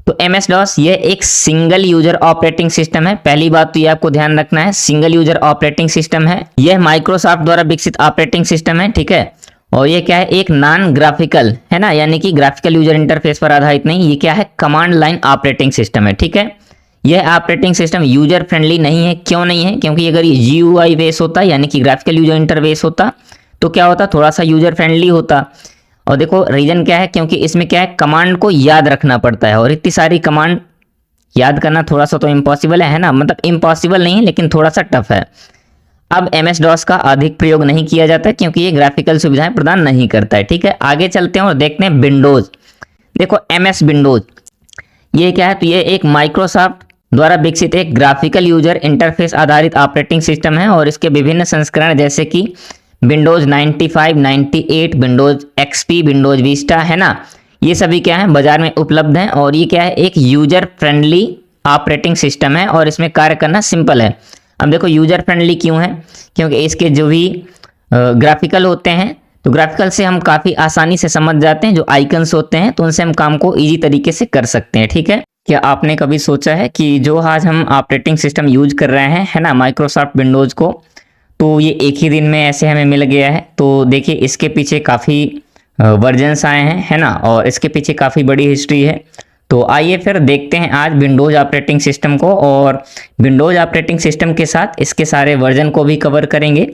तो MS DOS ये एक सिंगल यूजर ऑपरेटिंग सिस्टम है। पहली बात तो ये आपको ध्यान रखना है, सिंगल यूजर ऑपरेटिंग सिस्टम है। यह माइक्रोसॉफ्ट द्वारा विकसित ऑपरेटिंग सिस्टम है। ठीक है, और ये क्या है, एक नॉन ग्राफिकल है ना, यानी कि ग्राफिकल यूजर इंटरफेस पर आधारित नहीं, ये क्या है, कमांड लाइन ऑपरेटिंग सिस्टम है। ठीक है, यह ऑपरेटिंग सिस्टम यूजर फ्रेंडली नहीं है। क्यों नहीं है, क्योंकि अगर ये GUI बेस होता यानी कि ग्राफिकल यूजर इंटरफेस होता तो क्या होता, थोड़ा सा यूजर फ्रेंडली होता। और देखो रीजन क्या है, क्योंकि इसमें क्या है, कमांड को याद रखना पड़ता है, और इतनी सारी कमांड याद करना थोड़ा सा तो इम्पॉसिबल है ना, मतलब इम्पॉसिबल नहीं है लेकिन थोड़ा सा टफ है। अब MS DOS का अधिक प्रयोग नहीं किया जाता क्योंकि ये ग्राफिकल सुविधाएं प्रदान नहीं करता है। ठीक है, आगे चलते हैं और देखते हैं विंडोज। देखो MS विंडोज ये क्या है, तो ये एक माइक्रोसॉफ्ट द्वारा विकसित एक ग्राफिकल यूजर इंटरफेस आधारित ऑपरेटिंग सिस्टम है। और इसके विभिन्न संस्करण जैसे कि Windows 95, 98, Windows XP, Windows Vista है ना, ये सभी क्या है, बाजार में उपलब्ध हैं। और ये क्या है, एक यूजर फ्रेंडली ऑपरेटिंग सिस्टम है और इसमें कार्य करना सिंपल है। अब देखो यूजर फ्रेंडली क्यों है, क्योंकि इसके जो भी ग्राफिकल होते हैं, तो ग्राफिकल से हम काफ़ी आसानी से समझ जाते हैं, जो आइकन्स होते हैं तो उनसे हम काम को ईजी तरीके से कर सकते हैं। ठीक है, क्या आपने कभी सोचा है कि जो आज हम ऑपरेटिंग सिस्टम यूज कर रहे हैं है ना, माइक्रोसॉफ्ट विंडोज़ को, तो ये एक ही दिन में ऐसे हमें मिल गया है। तो देखिए इसके पीछे काफ़ी वर्जन्स आए हैं है ना, और इसके पीछे काफ़ी बड़ी हिस्ट्री है। तो आइए फिर देखते हैं आज विंडोज़ ऑपरेटिंग सिस्टम को, और विंडोज़ ऑपरेटिंग सिस्टम के साथ इसके सारे वर्जन को भी कवर करेंगे।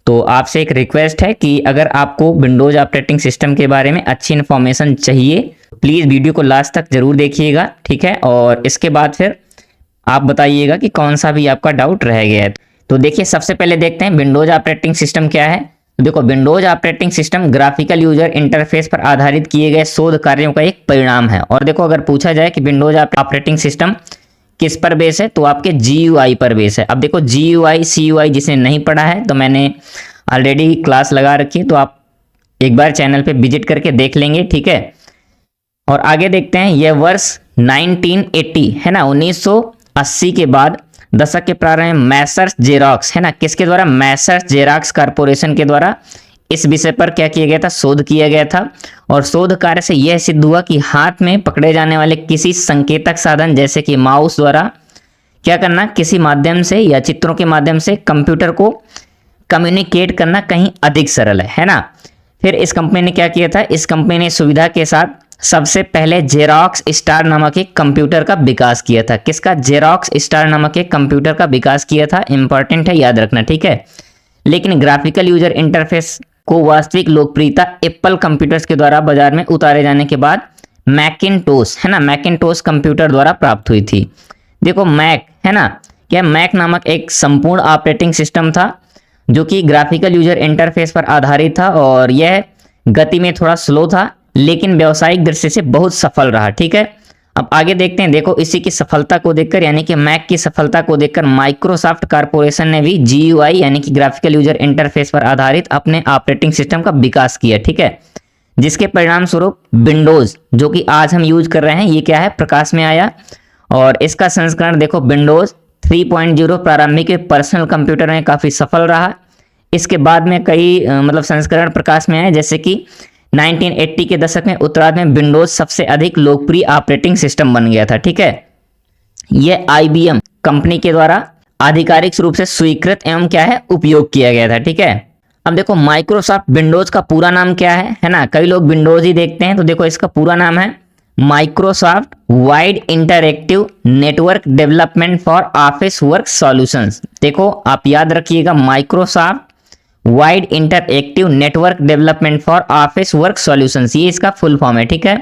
तो आपसे एक रिक्वेस्ट है कि अगर आपको विंडोज़ ऑपरेटिंग सिस्टम के बारे में अच्छी इन्फॉर्मेशन चाहिए, प्लीज़ वीडियो को लास्ट तक ज़रूर देखिएगा। ठीक है, और इसके बाद फिर आप बताइएगा कि कौन सा भी आपका डाउट रह गया है। तो देखिए सबसे पहले देखते हैं विंडोज़ ऑपरेटिंग सिस्टम क्या है। तो देखो Windows operating system graphical user interface पर आधारित किए गए शोध कार्यों का एक परिणाम है। और देखो अगर पूछा जाए कि विंडोज़ ऑपरेटिंग सिस्टम किस पर बेस है, तो आपके GUI पर बेस है। अब देखो GUI CUI जिसने नहीं पढ़ा है तो मैंने ऑलरेडी क्लास लगा रखी है, तो आप एक बार चैनल पे विजिट करके देख लेंगे। ठीक है, और आगे देखते हैं। यह वर्ष 1980 है ना, 1980 के बाद दशक के प्रारंभ में मैसर्स जेरॉक्स है ना, किसके द्वारा, मैसर्स जेरॉक्स कारपोरेशन के द्वारा इस विषय पर क्या किया गया था, शोध किया गया था। और शोध कार्य से यह सिद्ध हुआ कि हाथ में पकड़े जाने वाले किसी संकेतक साधन जैसे कि माउस द्वारा क्या करना, किसी माध्यम से या चित्रों के माध्यम से कंप्यूटर को कम्युनिकेट करना कहीं अधिक सरल है ना। फिर इस कंपनी ने क्या किया था, इस कंपनी ने सुविधा के साथ सबसे पहले जेरॉक्स स्टार नामक एक कंप्यूटर का विकास किया था। किसका, जेरॉक्स स्टार नामक एक कंप्यूटर का विकास किया था। इंपॉर्टेंट है, याद रखना। ठीक है, लेकिन ग्राफिकल यूजर इंटरफेस को वास्तविक लोकप्रियता एप्पल कंप्यूटर्स के द्वारा बाजार में उतारे जाने के बाद मैकिन्टोश है ना, मैकिन्टोश कंप्यूटर द्वारा प्राप्त हुई थी। देखो मैक है ना, क्या मैक नामक एक संपूर्ण ऑपरेटिंग सिस्टम था जो कि ग्राफिकल यूजर इंटरफेस पर आधारित था, और यह गति में थोड़ा स्लो था लेकिन व्यावसायिक दृष्टि से बहुत सफल रहा। ठीक है, अब आगे देखते हैं। देखो इसी की सफलता को देखकर, यानी कि मैक की सफलता को देखकर माइक्रोसॉफ्ट कारपोरेशन ने भी GUI यानी कि ग्राफिकल यूजर इंटरफेस पर आधारित अपने ऑपरेटिंग सिस्टम का विकास किया। ठीक है, जिसके परिणाम स्वरूप विंडोज जो कि आज हम यूज कर रहे हैं, ये क्या है, प्रकाश में आया। और इसका संस्करण देखो विंडोज 3.0 प्रारंभिक पर्सनल कंप्यूटर में काफी सफल रहा। इसके बाद में कई मतलब संस्करण प्रकाश में आए, जैसे कि 1980 के दशक में उत्तरार्ध में विंडोज सबसे अधिक लोकप्रिय ऑपरेटिंग सिस्टम बन गया था। ठीक है, यह IBM कंपनी के द्वारा आधिकारिक रूप से स्वीकृत एवं क्या है, उपयोग किया गया था। ठीक है, अब देखो माइक्रोसॉफ्ट विंडोज का पूरा नाम क्या है ना, कई लोग विंडोज ही देखते हैं, तो देखो इसका पूरा नाम है Microsoft wide interactive network development for office work solutions. देखो आप याद रखिएगा, Microsoft wide interactive network development for office work solutions, ये इसका फुल फॉर्म है। ठीक है,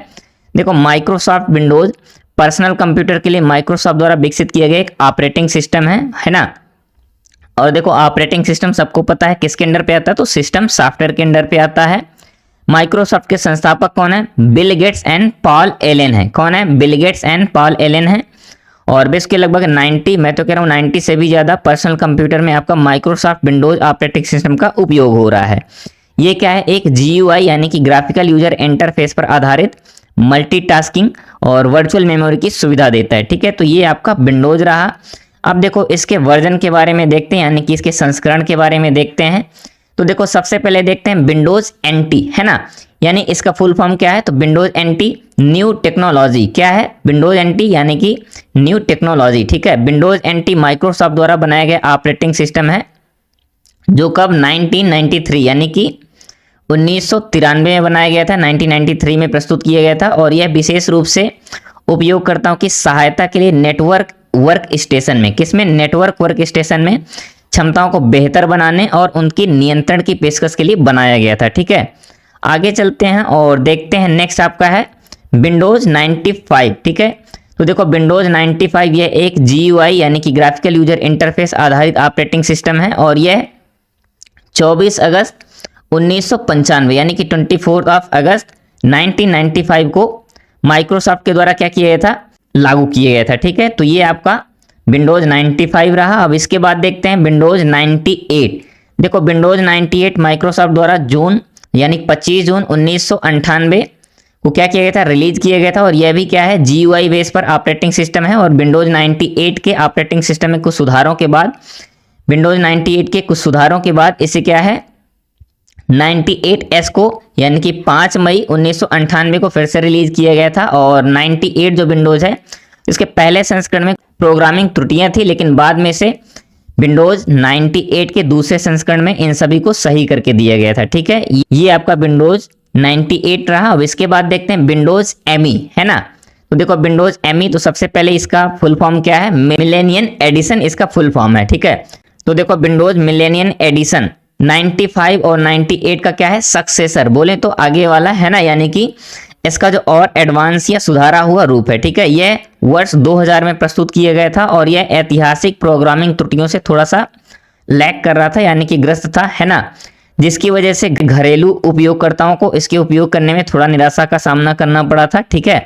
देखो माइक्रोसॉफ्ट विंडोज पर्सनल कंप्यूटर के लिए माइक्रोसॉफ्ट द्वारा विकसित किया गया एक ऑपरेटिंग सिस्टम है ना। और देखो ऑपरेटिंग सिस्टम सबको पता है किसके अंडर पे आता है, तो सिस्टम सॉफ्टवेयर के अंडर पे आता है। माइक्रोसॉफ्ट के संस्थापक कौन है, Bill Gates and Paul Allen है। कौन है, Bill Gates and Paul Allen है। और बेस के लगभग 90, मैं तो कह रहा हूँ 90 से भी ज़्यादा पर्सनल कंप्यूटर में आपका माइक्रोसॉफ्ट विंडोज ऑपरेटिंग सिस्टम का उपयोग हो रहा है। ये क्या है, एक GUI यानी कि ग्राफिकल यूजर इंटरफेस पर आधारित मल्टीटास्किंग और वर्चुअल मेमोरी की सुविधा देता है। ठीक है, तो ये आपका विंडोज रहा। अब देखो इसके वर्जन के बारे में देखते हैं, यानी कि इसके संस्करण के बारे में देखते हैं। तो देखो सबसे पहले देखते हैं विंडोज NT, है ना, यानी इसका फुल फॉर्म क्या है, तो विंडोज NT न्यू टेक्नोलॉजी। क्या है, विंडोज NT यानी कि न्यू टेक्नोलॉजी। ठीक है, विंडोज NT माइक्रोसॉफ्ट द्वारा बनाया गया ऑपरेटिंग सिस्टम है, जो कब 1993 यानी कि 1993 में बनाया गया था, 1993 में प्रस्तुत किया गया था। और यह विशेष रूप से उपयोगकर्ताओं की सहायता के लिए नेटवर्क वर्क स्टेशन में, किसमें, नेटवर्क वर्क स्टेशन में क्षमताओं को बेहतर बनाने और उनकी नियंत्रण की पेशकश के लिए बनाया गया था। ठीक है, आगे चलते हैं और देखते हैं नेक्स्ट आपका है विंडोज 95। ठीक है, तो देखो विंडोज 95 यह एक GUI यानी कि ग्राफिकल यूजर इंटरफेस आधारित ऑपरेटिंग सिस्टम है। और यह 24 अगस्त 1995 यानी कि 24 अगस्त 1995 को माइक्रोसॉफ्ट के द्वारा क्या किया गया था, लागू किया गया था। ठीक है, तो ये आपका विंडोज 95 रहा। अब इसके बाद देखते हैं विंडोज 98। देखो विंडोज 98 माइक्रोसॉफ्ट द्वारा जून यानी 25 जून 1998 को क्या किया गया था, रिलीज किया गया था। और यह भी क्या है, GUI बेस पर ऑपरेटिंग सिस्टम है। और विंडोज 98 के ऑपरेटिंग सिस्टम में कुछ सुधारों के बाद, विंडोज 98 के कुछ सुधारों के बाद इसे क्या है 98S को यानी कि 5 मई 1998 को फिर से रिलीज किया गया था। और 98 जो विंडोज है, इसके पहले संस्करण में प्रोग्रामिंग त्रुटियां थी, लेकिन बाद में से विंडोज 98 के दूसरे संस्करण में इन सभी को सही करके दिया गया था। ठीक है, ये आपका विंडोज 98 रहा। अब इसके बाद देखते हैं विंडोज ME, है ना। तो देखो विंडोज ME, तो सबसे पहले इसका फुल फॉर्म क्या है, मिलेनियन एडिशन इसका फुल फॉर्म है। ठीक है, तो देखो विंडोज मिलेनियन एडिशन 95 और 98 का क्या है, सक्सेसर बोले तो आगे वाला, है ना, यानी कि इसका जो और एडवांस या सुधारा हुआ रूप है। ठीक है, यह वर्ष 2000 में प्रस्तुत किया गया था। और यह ऐतिहासिक प्रोग्रामिंग त्रुटियों से थोड़ा सा लैग कर रहा था, यानी कि ग्रस्त था, है ना, जिसकी वजह से घरेलू उपयोगकर्ताओं को इसके उपयोग करने में थोड़ा निराशा का सामना करना पड़ा था। ठीक है,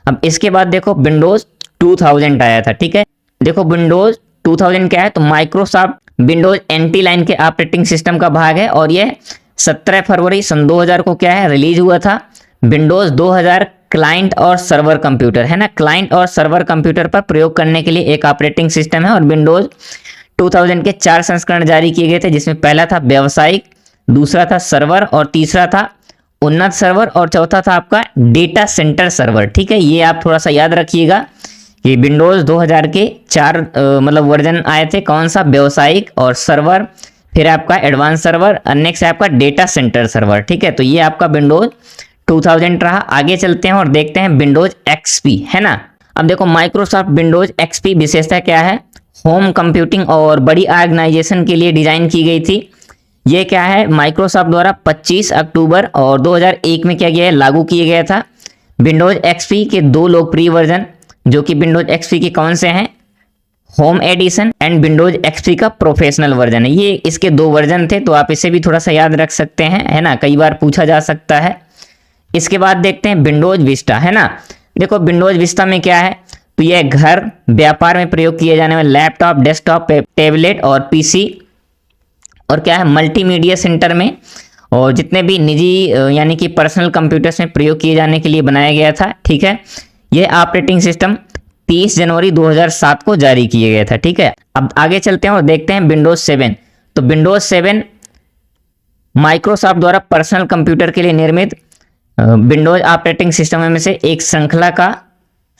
अब इसके बाद देखो विंडोज 2000 आया था। ठीक है, देखो विंडोज 2000 क्या है, तो माइक्रोसॉफ्ट विंडोज NT लाइन के ऑपरेटिंग सिस्टम का भाग है। और यह 17 फरवरी सन 2000 को क्या है, रिलीज हुआ था। विंडोज 2000 क्लाइंट और सर्वर कंप्यूटर, है ना, क्लाइंट और सर्वर कंप्यूटर पर प्रयोग करने के लिए एक ऑपरेटिंग सिस्टम है। और विंडोज 2000 के 4 संस्करण जारी किए गए थे, जिसमें पहला था व्यावसायिक, दूसरा था सर्वर, और तीसरा था उन्नत सर्वर, और चौथा था आपका डेटा सेंटर सर्वर। ठीक है, ये आप थोड़ा सा याद रखिएगा कि विंडोज 2000 के 4 मतलब वर्जन आए थे, कौन सा, व्यावसायिक और सर्वर, फिर आपका एडवांस सर्वर, नेक्स्ट है आपका डेटा सेंटर सर्वर। ठीक है, तो ये आपका विंडोज 2000 रहा। आगे चलते हैं और देखते हैं विंडोज XP, है ना। अब देखो माइक्रोसॉफ्ट विंडोज XP विशेषता क्या है, होम कंप्यूटिंग और बड़ी ऑर्गेनाइजेशन के लिए डिजाइन की गई थी। ये क्या है, माइक्रोसॉफ्ट द्वारा 25 अक्टूबर और 2001 में क्या गया है, लागू किया गया था। विंडोज XP के 2 लोकप्रिय वर्जन, जो कि विंडोज XP के कौन से हैं, home edition and Windows XP का प्रोफेशनल वर्जन है। ये इसके 2 वर्जन थे, तो आप इसे भी थोड़ा सा याद रख सकते हैं, है ना, कई बार पूछा जा सकता है। इसके बाद देखते हैं विंडोज विस्टा, है ना। देखो विंडोज विस्टा में क्या है, तो यह घर व्यापार में प्रयोग किए जाने वाले लैपटॉप, डेस्कटॉप, टैबलेट और PC, और क्या है, मल्टीमीडिया सेंटर में और जितने भी निजी यानी कि पर्सनल कंप्यूटर्स में प्रयोग किए जाने के लिए बनाया गया था। ठीक है, यह ऑपरेटिंग सिस्टम 30 जनवरी 2007 को जारी किया गया था। ठीक है, अब आगे चलते हैं और देखते हैं विंडोज 7। तो विंडोज 7 माइक्रोसॉफ्ट द्वारा पर्सनल कंप्यूटर के लिए निर्मित विंडोज ऑपरेटिंग सिस्टम में से एक श्रृंखला का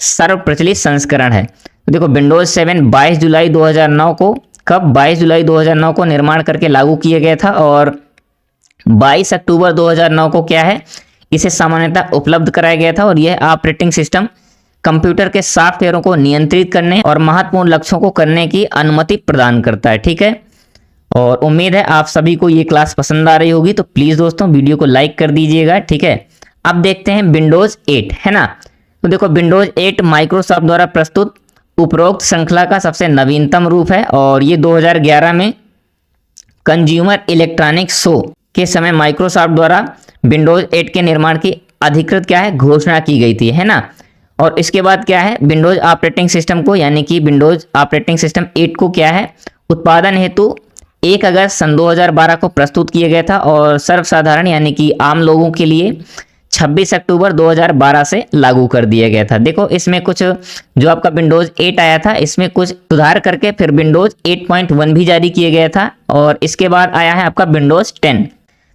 सर्व प्रचलित संस्करण है। तो देखो विंडोज 7 22 जुलाई 2009 को, कब, 22 जुलाई 2009 को निर्माण करके लागू किया गया था। और 22 अक्टूबर 2009 को क्या है, इसे सामान्यतः उपलब्ध कराया गया था और यह ऑपरेटिंग सिस्टम कंप्यूटर के सॉफ्टवेयरों को नियंत्रित करने और महत्वपूर्ण लक्ष्यों को करने की अनुमति प्रदान करता है। ठीक है, और उम्मीद है आप सभी को ये क्लास पसंद आ रही होगी, तो प्लीज़ दोस्तों वीडियो को लाइक कर दीजिएगा। ठीक है, अब देखते हैं विंडोज़ 8, है ना। तो देखो विंडोज़ 8 माइक्रोसॉफ्ट द्वारा प्रस्तुत उपरोक्त श्रृंखला का सबसे नवीनतम रूप है और ये 2011 में कंज्यूमर इलेक्ट्रॉनिक्स शो के समय माइक्रोसॉफ्ट द्वारा विंडोज़ 8 के निर्माण की अधिकृत क्या है, घोषणा की गई थी, है ना। और इसके बाद क्या है, विंडोज़ ऑपरेटिंग सिस्टम को यानी कि विंडोज़ ऑपरेटिंग सिस्टम 8 को क्या है, उत्पादन हेतु 1 अगस्त सन 2012 को प्रस्तुत किया गया था और सर्वसाधारण यानी कि आम लोगों के लिए 26 अक्टूबर 2012 से लागू कर दिया गया था। देखो इसमें कुछ जो आपका विंडोज़ 8 आया था, इसमें कुछ सुधार करके फिर विंडोज़ 8.1 भी जारी किया गया था और इसके बाद आया है आपका विंडोज़ 10।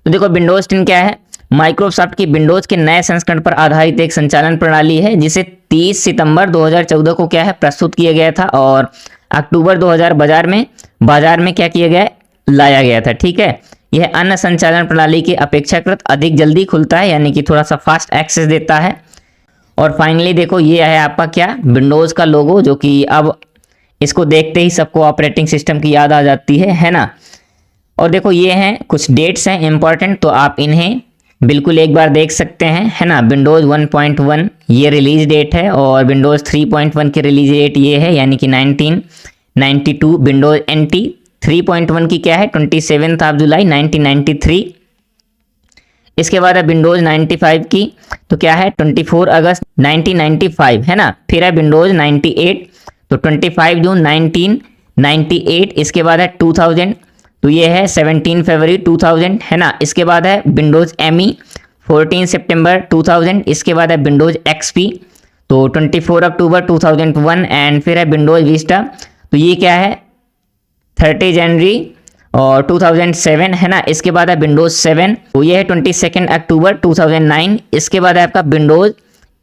तो देखो विंडोज़ 10 क्या है, माइक्रोसॉफ्ट की विंडोज़ के नए संस्करण पर आधारित एक संचालन प्रणाली है जिसे 30 सितंबर 2014 को क्या है, प्रस्तुत किया गया था और अक्टूबर 2000 बाजार में क्या किया गया, लाया गया था। ठीक है, यह अन्य संचालन प्रणाली की अपेक्षाकृत अधिक जल्दी खुलता है यानी कि थोड़ा सा फास्ट एक्सेस देता है। और फाइनली देखो ये है आपका क्या, विंडोज़ का लोगो, जो कि अब इसको देखते ही सबको ऑपरेटिंग सिस्टम की याद आ जाती है ना। और देखो ये हैं कुछ डेट्स हैं इंपॉर्टेंट, तो आप इन्हें बिल्कुल एक बार देख सकते हैं, है ना। विंडोज़ 1.1 ये रिलीज डेट है और विंडोज़ 3.1 की रिलीज डेट ये है यानी कि 1992। विंडोज़ NT 3.1 की क्या है, 27 जुलाई 1993। इसके बाद है विंडोज़ 95 की, तो क्या है 24 अगस्त 1995, है ना। फिर है विंडोज़ 98, तो 25 जून 1998। इसके बाद है 2000, तो ये है 17 फरवरी 2000, है ना। इसके बाद है विंडोज़ ME 14 सितंबर 2000। इसके बाद है विंडोज़ XP, तो 24 अक्टूबर 2001 एंड फिर है विंडोज़ विस्टा, तो ये क्या है 30 जनवरी और 2007, है ना। इसके बाद है विंडोज़ 7, तो ये है 22 अक्टूबर 2009। इसके बाद है आपका विंडोज़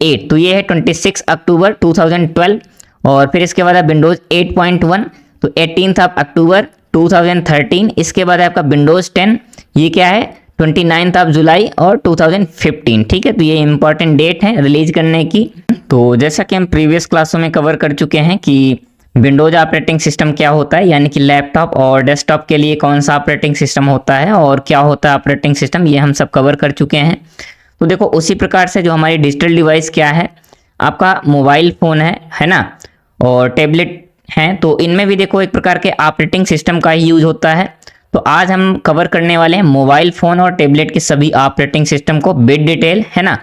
8, तो ये है 26 अक्टूबर 2012 और फिर इसके बाद है विंडोज़ 8.1, तो 18 अक्टूबर 2013। इसके बाद है आपका विंडोज़ 10, ये क्या है 29 जुलाई और 2015। ठीक है, तो ये इंपॉर्टेंट डेट है रिलीज करने की। तो जैसा कि हम प्रीवियस क्लासों में कवर कर चुके हैं कि विंडोज़ ऑपरेटिंग सिस्टम क्या होता है, यानी कि लैपटॉप और डेस्कटॉप के लिए कौन सा ऑपरेटिंग सिस्टम होता है और क्या होता है ऑपरेटिंग सिस्टम, ये हम सब कवर कर चुके हैं। तो देखो उसी प्रकार से जो हमारी डिजिटल डिवाइस क्या है, आपका मोबाइल फ़ोन है ना, और टैबलेट हैं, तो इनमें भी देखो एक प्रकार के ऑपरेटिंग सिस्टम का ही यूज होता है। तो आज हम कवर करने वाले हैं मोबाइल फ़ोन और टैबलेट के सभी ऑपरेटिंग सिस्टम को विद डिटेल, है ना।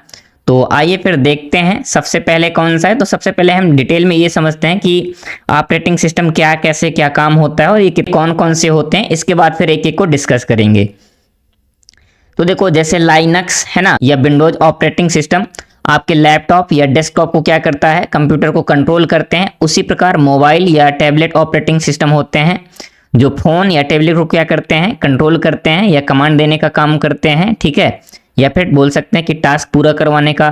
तो आइए फिर देखते हैं सबसे पहले कौन सा है। तो सबसे पहले हम डिटेल में ये समझते हैं कि ऑपरेटिंग सिस्टम क्या, कैसे क्या काम होता है और ये कौन कौन से होते हैं। इसके बाद फिर एक एक को डिस्कस करेंगे। तो देखो जैसे लाइनक्स, है ना, या विंडोज ऑपरेटिंग सिस्टम आपके लैपटॉप या डेस्कटॉप को क्या करता है, कंप्यूटर को कंट्रोल करते हैं। उसी प्रकार मोबाइल या टैबलेट ऑपरेटिंग सिस्टम होते हैं जो फ़ोन या टैबलेट को क्या करते हैं, कंट्रोल करते हैं या कमांड देने का काम करते हैं। ठीक है, या फिर बोल सकते हैं कि टास्क पूरा करवाने का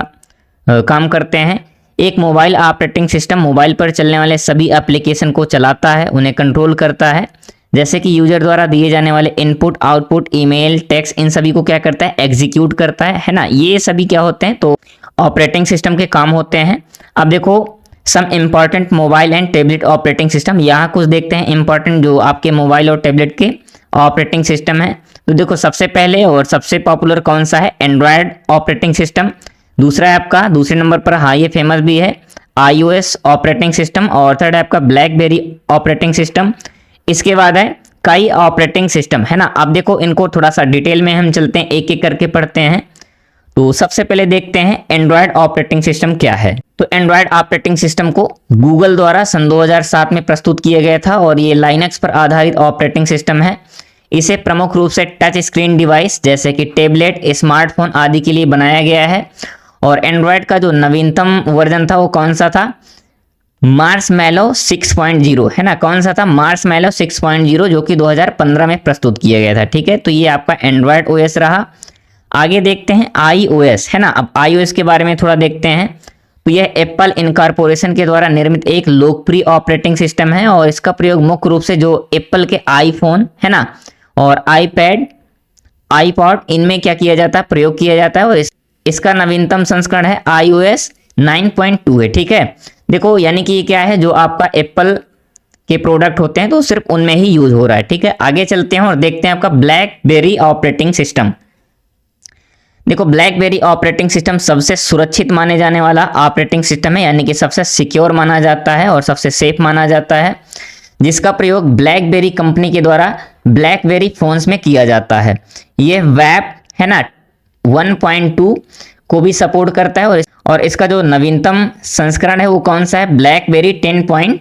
काम करते हैं। एक मोबाइल ऑपरेटिंग सिस्टम मोबाइल पर चलने वाले सभी एप्लीकेशन को चलाता है, उन्हें कंट्रोल करता है, जैसे कि यूजर द्वारा दिए जाने वाले इनपुट, आउटपुट, ईमेल, टेक्स्ट, इन सभी को क्या करता है, एग्जीक्यूट करता है ना। ये सभी क्या होते हैं, तो ऑपरेटिंग सिस्टम के काम होते हैं। अब देखो some important mobile and tablet operating system, यहाँ कुछ देखते हैं इंपॉर्टेंट जो आपके मोबाइल और टैबलेट के ऑपरेटिंग सिस्टम है। तो देखो सबसे पहले और सबसे पॉपुलर कौन सा है, एंड्रॉयड ऑपरेटिंग सिस्टम। दूसरा है आपका, दूसरे नंबर पर, हाँ ये फेमस भी है, iOS ऑपरेटिंग सिस्टम। और थर्ड है आपका ब्लैकबेरी ऑपरेटिंग सिस्टम। इसके बाद है कई ऑपरेटिंग सिस्टम, है ना। अब देखो इनको थोड़ा सा डिटेल में हम चलते हैं, एक एक करके पढ़ते हैं। तो सबसे पहले देखते हैं एंड्रॉयड ऑपरेटिंग सिस्टम क्या है। तो एंड्रॉयड ऑपरेटिंग सिस्टम को गूगल द्वारा सन 2007 में प्रस्तुत किया गया था और ये लाइनक्स पर आधारित ऑपरेटिंग सिस्टम है। इसे प्रमुख रूप से टच स्क्रीन डिवाइस जैसे कि टैबलेट, स्मार्टफोन आदि के लिए बनाया गया है। और एंड्रॉयड का जो नवीनतम वर्जन था वो कौन सा था, मार्शमैलो 6.0, है ना। कौन सा था, मार्शमैलो 6.0, जो कि 2015 में प्रस्तुत किया गया था। ठीक है, तो ये आपका एंड्रॉयड ओएस रहा। आगे देखते हैं iOS, है ना। अब iOS के बारे में थोड़ा देखते हैं। तो यह एप्पल इनकॉर्पोरेशन के द्वारा निर्मित एक लोकप्रिय ऑपरेटिंग सिस्टम है और इसका प्रयोग मुख्य रूप से जो एप्पल के आईफोन, है ना, और आईपैड आईपॉड, इनमें क्या किया जाता है, प्रयोग किया जाता है। और इसका नवीनतम संस्करण है iOS 9.2 है, ठीक है। देखो यानी कि ये क्या है, जो आपका एप्पल के प्रोडक्ट होते हैं तो सिर्फ उनमें ही यूज हो रहा है, ठीक है। आगे चलते हैं और देखते हैं आपका ब्लैकबेरी ऑपरेटिंग सिस्टम। देखो ब्लैकबेरी ऑपरेटिंग सिस्टम सबसे सुरक्षित माने जाने वाला ऑपरेटिंग सिस्टम है, यानी कि सबसे सिक्योर माना जाता है और सबसे सेफ माना जाता है, जिसका प्रयोग ब्लैकबेरी कंपनी के द्वारा ब्लैकबेरी फोन्स में किया जाता है। ये वेब है ना 1.2 को भी सपोर्ट करता है और इसका जो नवीनतम संस्करण है वो कौन सा है, ब्लैकबेरी 10.3,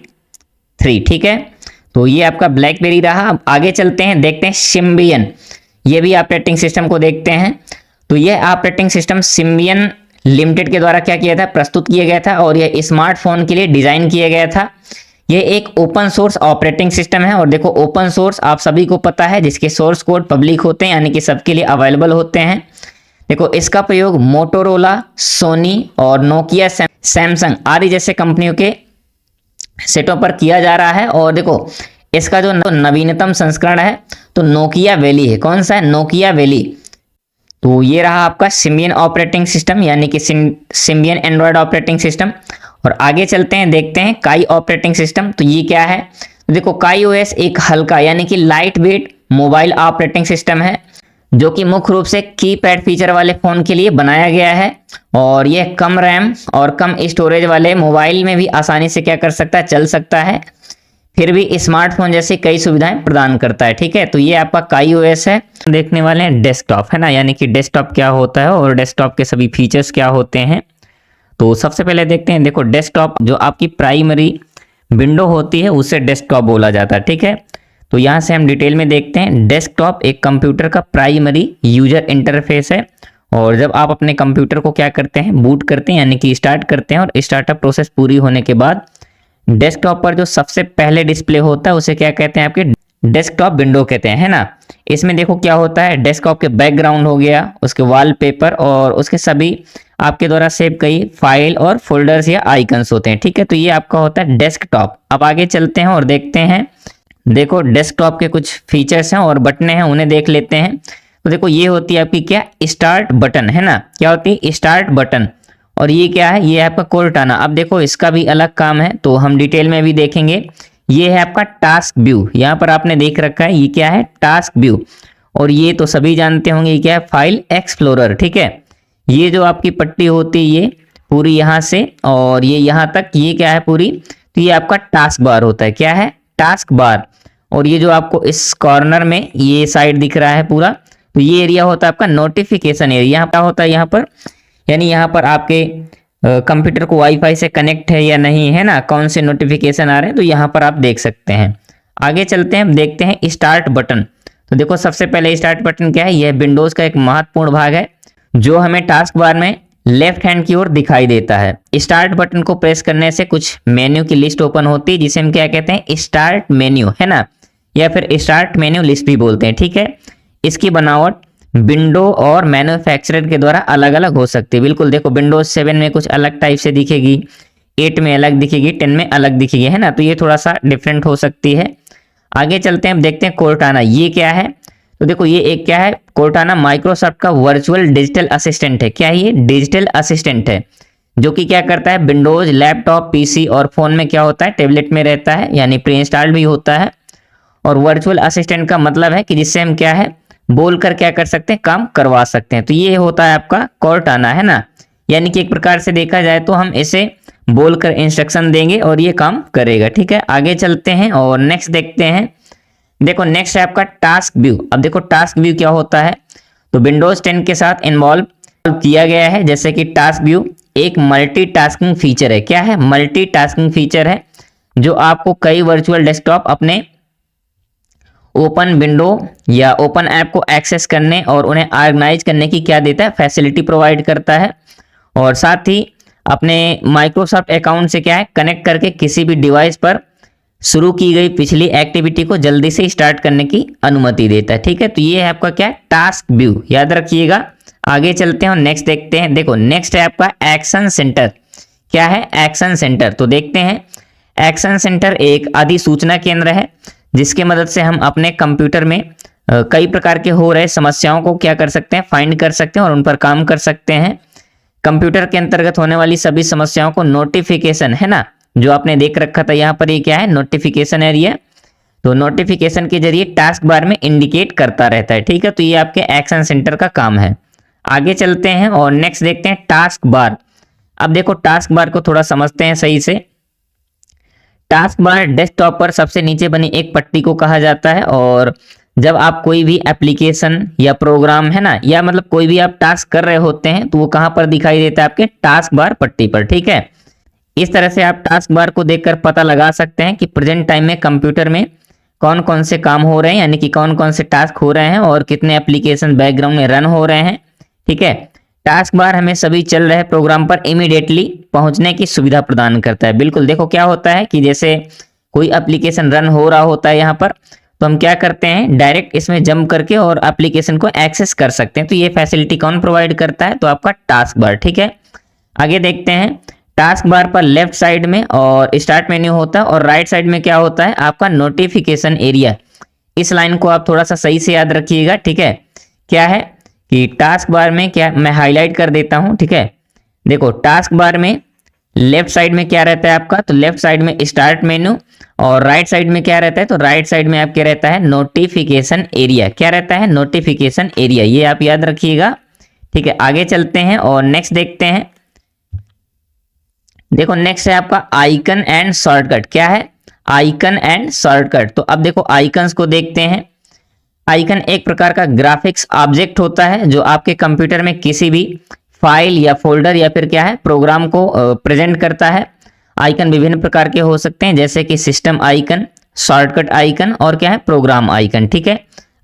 ठीक है। तो ये आपका ब्लैकबेरी रहा। अब आगे चलते हैं, देखते हैं सिम्बियन, ये भी ऑपरेटिंग सिस्टम को देखते हैं। तो यह ऑपरेटिंग सिस्टम सिम्बियन लिमिटेड के द्वारा क्या किया था, प्रस्तुत किया गया था और यह स्मार्टफोन के लिए डिजाइन किया गया था। यह एक ओपन सोर्स ऑपरेटिंग सिस्टम है और देखो ओपन सोर्स आप सभी को पता है, जिसके सोर्स कोड पब्लिक होते हैं, यानी कि सबके लिए अवेलेबल होते हैं। देखो इसका प्रयोग मोटोरोला, सोनी और नोकिया, सैमसंग आदि जैसे कंपनियों के सेटों पर किया जा रहा है। और देखो इसका जो नवीनतम संस्करण है तो नोकिया वैली है। कौन सा है, नोकिया वैली। तो ये रहा आपका सिम्बियन ऑपरेटिंग सिस्टम, यानी कि सिम्बियन एंड्रॉयड ऑपरेटिंग सिस्टम। और आगे चलते हैं, देखते हैं काई ऑपरेटिंग सिस्टम। तो ये क्या है, तो देखो काई ओएस एक हल्का यानी कि light weight mobile operating system है, जो कि मुख्य रूप से कीपैड फीचर वाले फोन के लिए बनाया गया है। और यह कम रैम और कम स्टोरेज वाले मोबाइल में भी आसानी से क्या कर सकता है, चल सकता है, फिर भी स्मार्टफोन जैसी कई सुविधाएं प्रदान करता है, ठीक है। तो ये आपका काई ओएस है। देखने वाले हैं डेस्कटॉप, है ना, यानी कि डेस्कटॉप क्या होता है और डेस्कटॉप के सभी फीचर्स क्या होते हैं। तो सबसे पहले देखते हैं, देखो डेस्कटॉप जो आपकी प्राइमरी विंडो होती है उसे डेस्कटॉप बोला जाता है, ठीक है। तो यहाँ से हम डिटेल में देखते हैं। डेस्कटॉप एक कंप्यूटर का प्राइमरी यूजर इंटरफेस है और जब आप अपने कंप्यूटर को क्या करते हैं, बूट करते हैं, यानी कि स्टार्ट करते हैं और स्टार्टअप प्रोसेस पूरी होने के बाद डेस्कटॉप पर जो सबसे पहले डिस्प्ले होता है उसे क्या कहते हैं, आपके डेस्कटॉप विंडो कहते हैं, है ना। इसमें देखो क्या होता है, डेस्कटॉप के बैकग्राउंड हो गया, उसके वॉलपेपर और उसके सभी आपके द्वारा सेव कई फाइल और फोल्डर्स या आइकन्स होते हैं, ठीक है। तो ये आपका होता है डेस्कटॉप। अब आगे चलते हैं और देखते हैं, देखो डेस्कटॉप के कुछ फीचर्स हैं और बटने हैं, उन्हें देख लेते हैं। तो देखो ये होती है आपकी क्या, स्टार्ट बटन, है ना, क्या होती है, स्टार्ट बटन। और ये क्या है, ये है आपका कोर्टाना। अब देखो इसका भी अलग काम है, तो हम डिटेल में भी देखेंगे। ये है आपका टास्क व्यू, यहाँ पर आपने देख रखा है, ये क्या है, टास्क व्यू। और ये तो सभी जानते होंगे, ये क्या है, फाइल एक्सप्लोरर, ठीक है। ये जो आपकी पट्टी होती है ये पूरी यहाँ से और ये यहाँ तक, ये क्या है पूरी, तो ये आपका टास्क बार होता है, क्या है, टास्क बार। और ये जो आपको इस कॉर्नर में ये साइड दिख रहा है पूरा, तो ये एरिया होता है आपका नोटिफिकेशन एरिया। क्या होता है यहाँ पर, यानी यहाँ पर आपके कंप्यूटर को वाईफाई से कनेक्ट है या नहीं, है ना, कौन से नोटिफिकेशन आ रहे हैं, तो यहाँ पर आप देख सकते हैं। आगे चलते हैं, देखते हैं स्टार्ट बटन। तो देखो सबसे पहले स्टार्ट बटन क्या है, यह विंडोज का एक महत्वपूर्ण भाग है जो हमें टास्क बार में लेफ्ट हैंड की ओर दिखाई देता है। स्टार्ट बटन को प्रेस करने से कुछ मेन्यू की लिस्ट ओपन होती है, जिसे हम क्या कहते हैं, स्टार्ट मेन्यू, है ना, या फिर स्टार्ट मेन्यू लिस्ट भी बोलते हैं, ठीक है। इसकी बनावट विंडो और मैन्युफैक्चरर के द्वारा अलग अलग हो सकती है। बिल्कुल देखो विंडोज 7 में कुछ अलग टाइप से दिखेगी, 8 में अलग दिखेगी, 10 में अलग दिखेगी, है ना, तो ये थोड़ा सा डिफरेंट हो सकती है। आगे चलते हैं, देखते हैं कोर्टाना, ये क्या है। तो देखो ये एक क्या है, कोर्टाना माइक्रोसॉफ्ट का वर्चुअल डिजिटल असिस्टेंट है। क्या है ये, डिजिटल असिस्टेंट है, जो कि क्या करता है, विंडोज, लैपटॉप, पीसी और फोन में क्या होता है, टैबलेट में रहता है, यानी प्री इंस्टॉल्ड भी होता है। और वर्चुअल असिस्टेंट का मतलब है कि जिससे हम क्या है, बोलकर क्या कर सकते हैं, काम करवा सकते हैं। तो ये होता है आपका कोर्टाना, है ना, यानी कि एक प्रकार से देखा जाए तो हम इसे बोलकर इंस्ट्रक्शन देंगे और ये काम करेगा, ठीक है। आगे चलते हैं और नेक्स्ट देखते हैं। देखो नेक्स्ट है आपका टास्क व्यू। अब देखो टास्क व्यू क्या होता है, तो विंडोज 10 के साथ इन्वॉल्व किया गया है। जैसे कि टास्क व्यू एक मल्टीटास्किंग फीचर है। क्या है, मल्टीटास्किंग फीचर है, जो आपको कई वर्चुअल डेस्कटॉप अपने ओपन विंडो या ओपन ऐप को एक्सेस करने और उन्हें ऑर्गेनाइज करने की क्या देता है, फैसिलिटी प्रोवाइड करता है। और साथ ही अपने माइक्रोसॉफ्ट अकाउंट से क्या है, कनेक्ट करके किसी भी डिवाइस पर शुरू की गई पिछली एक्टिविटी को जल्दी से स्टार्ट करने की अनुमति देता है, ठीक है। तो ये है आपका क्या, टास्क व्यू, याद रखिएगा। आगे चलते हैं और नेक्स्ट देखते हैं। देखो नेक्स्ट है आपका एक्शन सेंटर। क्या है, एक्शन सेंटर। तो देखते हैं, एक्शन सेंटर एक अधिसूचना केंद्र है जिसकी मदद से हम अपने कंप्यूटर में कई प्रकार के हो रहे समस्याओं को क्या कर सकते हैं, फाइंड कर सकते हैं और उन पर काम कर सकते हैं। कंप्यूटर के अंतर्गत होने वाली सभी समस्याओं को नोटिफिकेशन, है ना, जो आपने देख रखा था यहाँ पर, ये क्या है, नोटिफिकेशन एरिया, तो नोटिफिकेशन के जरिए टास्क बार में इंडिकेट करता रहता है। ठीक है, तो ये आपके एक्शन सेंटर का काम है। आगे चलते हैं और नेक्स्ट देखते हैं टास्क बार। अब देखो टास्क बार को थोड़ा समझते हैं सही से। टास्क बार डेस्कटॉप पर सबसे नीचे बनी एक पट्टी को कहा जाता है, और जब आप कोई भी एप्लीकेशन या प्रोग्राम, है ना, या मतलब कोई भी आप टास्क कर रहे होते हैं तो वो कहाँ पर दिखाई देता है, आपके टास्क बार पट्टी पर। ठीक है, इस तरह से आप टास्क बार को देखकर पता लगा सकते हैं कि प्रेजेंट टाइम में कंप्यूटर में कौन कौन से काम हो रहे हैं, यानी कि कौन कौन से टास्क हो रहे हैं और कितने एप्लीकेशन बैकग्राउंड में रन हो रहे हैं। ठीक है, टास्क बार हमें सभी चल रहे प्रोग्राम पर इमीडिएटली पहुंचने की सुविधा प्रदान करता है। बिल्कुल, देखो क्या होता है कि जैसे कोई एप्लीकेशन रन हो रहा होता है यहाँ पर, तो हम क्या करते हैं, डायरेक्ट इसमें जंप करके और एप्लीकेशन को एक्सेस कर सकते हैं। तो ये फैसिलिटी कौन प्रोवाइड करता है, तो आपका टास्क बार। ठीक है, आगे देखते हैं। टास्क बार पर लेफ्ट साइड में और स्टार्ट मेन्यू होता है, और राइट साइड में क्या होता है, आपका नोटिफिकेशन एरिया। इस लाइन को आप थोड़ा सा सही से याद रखिएगा। ठीक है, क्या है कि टास्क बार में क्या, मैं हाईलाइट कर देता हूं। ठीक है, देखो टास्क बार में लेफ्ट साइड में क्या रहता है आपका, तो लेफ्ट साइड में स्टार्ट मेन्यू, और राइट साइड में क्या रहता है, तो राइट साइड में आपके रहता है नोटिफिकेशन एरिया। क्या रहता है, नोटिफिकेशन एरिया, ये आप याद रखिएगा। ठीक है, आगे चलते हैं और नेक्स्ट देखते हैं। देखो नेक्स्ट है आपका आइकन एंड शॉर्टकट। क्या है, आइकन एंड शॉर्टकट। तो अब देखो आइकन्स को देखते हैं। आइकन एक प्रकार का ग्राफिक्स ऑब्जेक्ट होता है जो आपके कंप्यूटर में किसी भी फाइल या फोल्डर या फिर क्या है, प्रोग्राम को प्रेजेंट करता है। आइकन विभिन्न प्रकार के हो सकते हैं, जैसे कि सिस्टम आइकन, शॉर्टकट आइकन और क्या है, प्रोग्राम आइकन। ठीक है,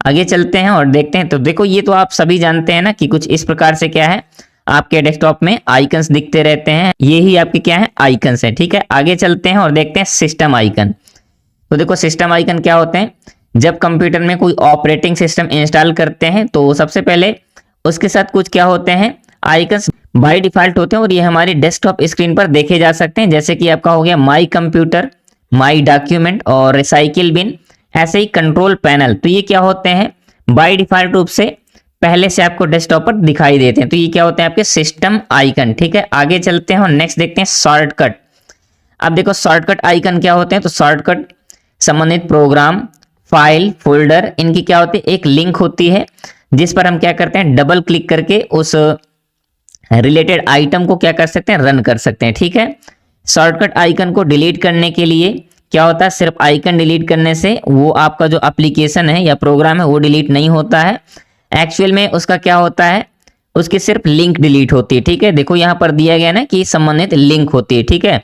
आगे चलते हैं और देखते हैं। तो देखो ये तो आप सभी जानते हैं ना कि कुछ इस प्रकार से क्या है, आपके डेस्कटॉप में आइकन्स दिखते रहते हैं, ये ही आपके क्या है, आइकन्स हैं। ठीक है, आगे चलते हैं और देखते हैं सिस्टम आइकन। तो देखो सिस्टम आइकन क्या होते हैं, जब कंप्यूटर में कोई ऑपरेटिंग सिस्टम इंस्टॉल करते हैं तो सबसे पहले उसके साथ कुछ क्या होते हैं, आइकन्स बाय डिफॉल्ट होते हैं, और ये हमारी डेस्कटॉप स्क्रीन पर देखे जा सकते हैं। जैसे कि आपका हो गया माई कंप्यूटर, माई डॉक्यूमेंट और रिसाइकिल बिन, ऐसे ही कंट्रोल पैनल। तो ये क्या होते हैं, बाय डिफॉल्ट रूप से पहले से आपको डेस्कटॉप पर दिखाई देते हैं। तो ये क्या होते हैं, आपके सिस्टम आइकन। ठीक है, आगे चलते हैं और नेक्स्ट देखते हैं शॉर्टकट। अब देखो शॉर्टकट आइकन क्या होते हैं, तो शॉर्टकट संबंधित प्रोग्राम, फाइल, फोल्डर, इनकी क्या होती है, एक लिंक होती है जिस पर हम क्या करते हैं, डबल क्लिक करके उस रिलेटेड आइटम को क्या कर सकते हैं, रन कर सकते हैं। ठीक है, शॉर्टकट आइकन को डिलीट करने के लिए क्या होता है, सिर्फ आइकन डिलीट करने से वो आपका जो एप्लीकेशन है या प्रोग्राम है वो डिलीट नहीं होता है। एक्चुअल में उसका क्या होता है, उसकी सिर्फ लिंक डिलीट होती है। ठीक है, देखो यहाँ पर दिया गया ना कि संबंधित लिंक होती है। ठीक है,